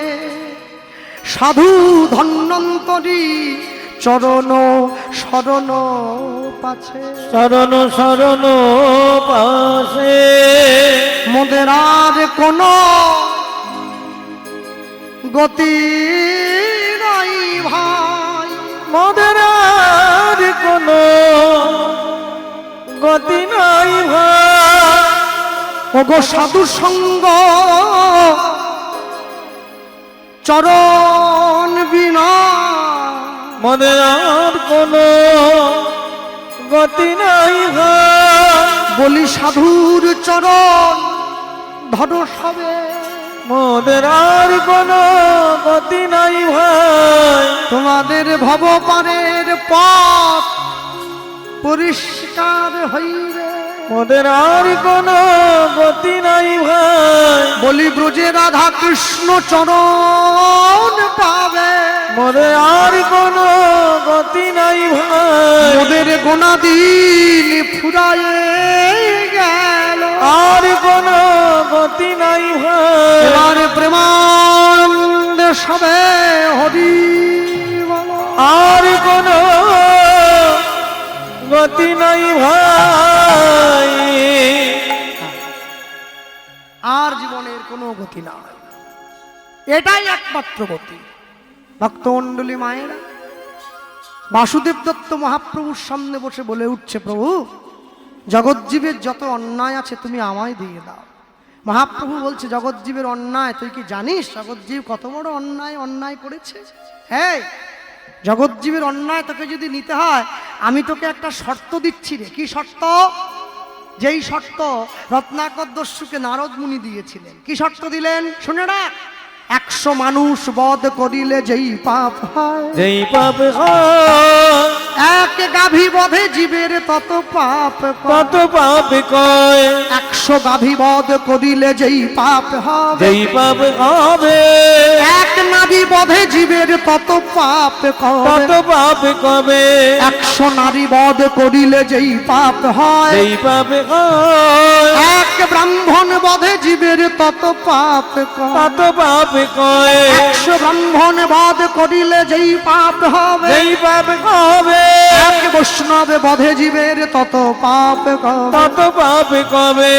সাধু ধন্বন্তরী চরণ শরণ পাছে। চরণ শরণ পাশে মোদের আর কোন গতি নাই ভাই। মোদের আর কোনো গতি নাই ভাই। ওগো সাধু সঙ্গ চরণ বিনা মোদের আর কোনো গতি নাই ভাই। বলি সাধুর চরণ ধর সবে। মোদের আর কোনো গতি নাই ভাই। তোমাদের ভবপারের পথ পরিষ্কার হইবে। মোদের আর কোনো গতি নাই ভাই। বলি ব্রজে রাধা কৃষ্ণ চরণ পাবে। মোদের আর কোনো গতি নাই ভাই। মোদের গোনাদিন ফুরায়ে গেল, আর কোনো গতি নাই ভাই। এবার প্রেমানন্দে সবে হরি বলো। আর কোনো গতি নাই ভাই। আর জীবনের কোনো গতি নাই, এটাই একমাত্র গতি। ভক্তমণ্ডলী মায়েরা, বাসুদেব দত্ত মহাপ্রভুর সামনে বসে বলে উঠছে, প্রভু জগৎজীবের যত অন্যায় আছে তুমি আমায় দিয়ে দাও। মহাপ্রভু বলছে, জগৎজীবের অন্যায় তুই কি জানিস? জগৎজীব কত বড় অন্যায় করেছে। হ্যাঁ, জগৎজীবের অন্যায় তোকে যদি নিতে হয়, আমি তোকে একটা শর্ত দিচ্ছি রে। কি শর্ত? যেই শর্ত রত্নাকর দস্যুকে নারদ মুনি দিয়েছিলেন। কি শর্ত দিলেন? শুনে রাখ। 100 মানুষ বধ করিলে যেই পাপ হয়, যেই পাপ হয়। এক গাভী বধে জীবের তত পাপ, কত পাপ কয়। 100 গাভী বধ করিলে যেই পাপ হবে, যেই পাপ হবে। এক নারী বধে জীবের তত পাপ কত পাপ কবে। 100 নারী বধ করিলে যেই পাপ হয়, যেই পাপ হয়। এক ব্রাহ্মণ বধে জীবের তত পাপ কত পাপ কয়। 100 ব্রাহ্মণ বধ করিলে যেই পাপ হবে, যেই পাপ হবে। এক বৈষ্ণব বধে জীবের তত পাপ কত পাপ কবে।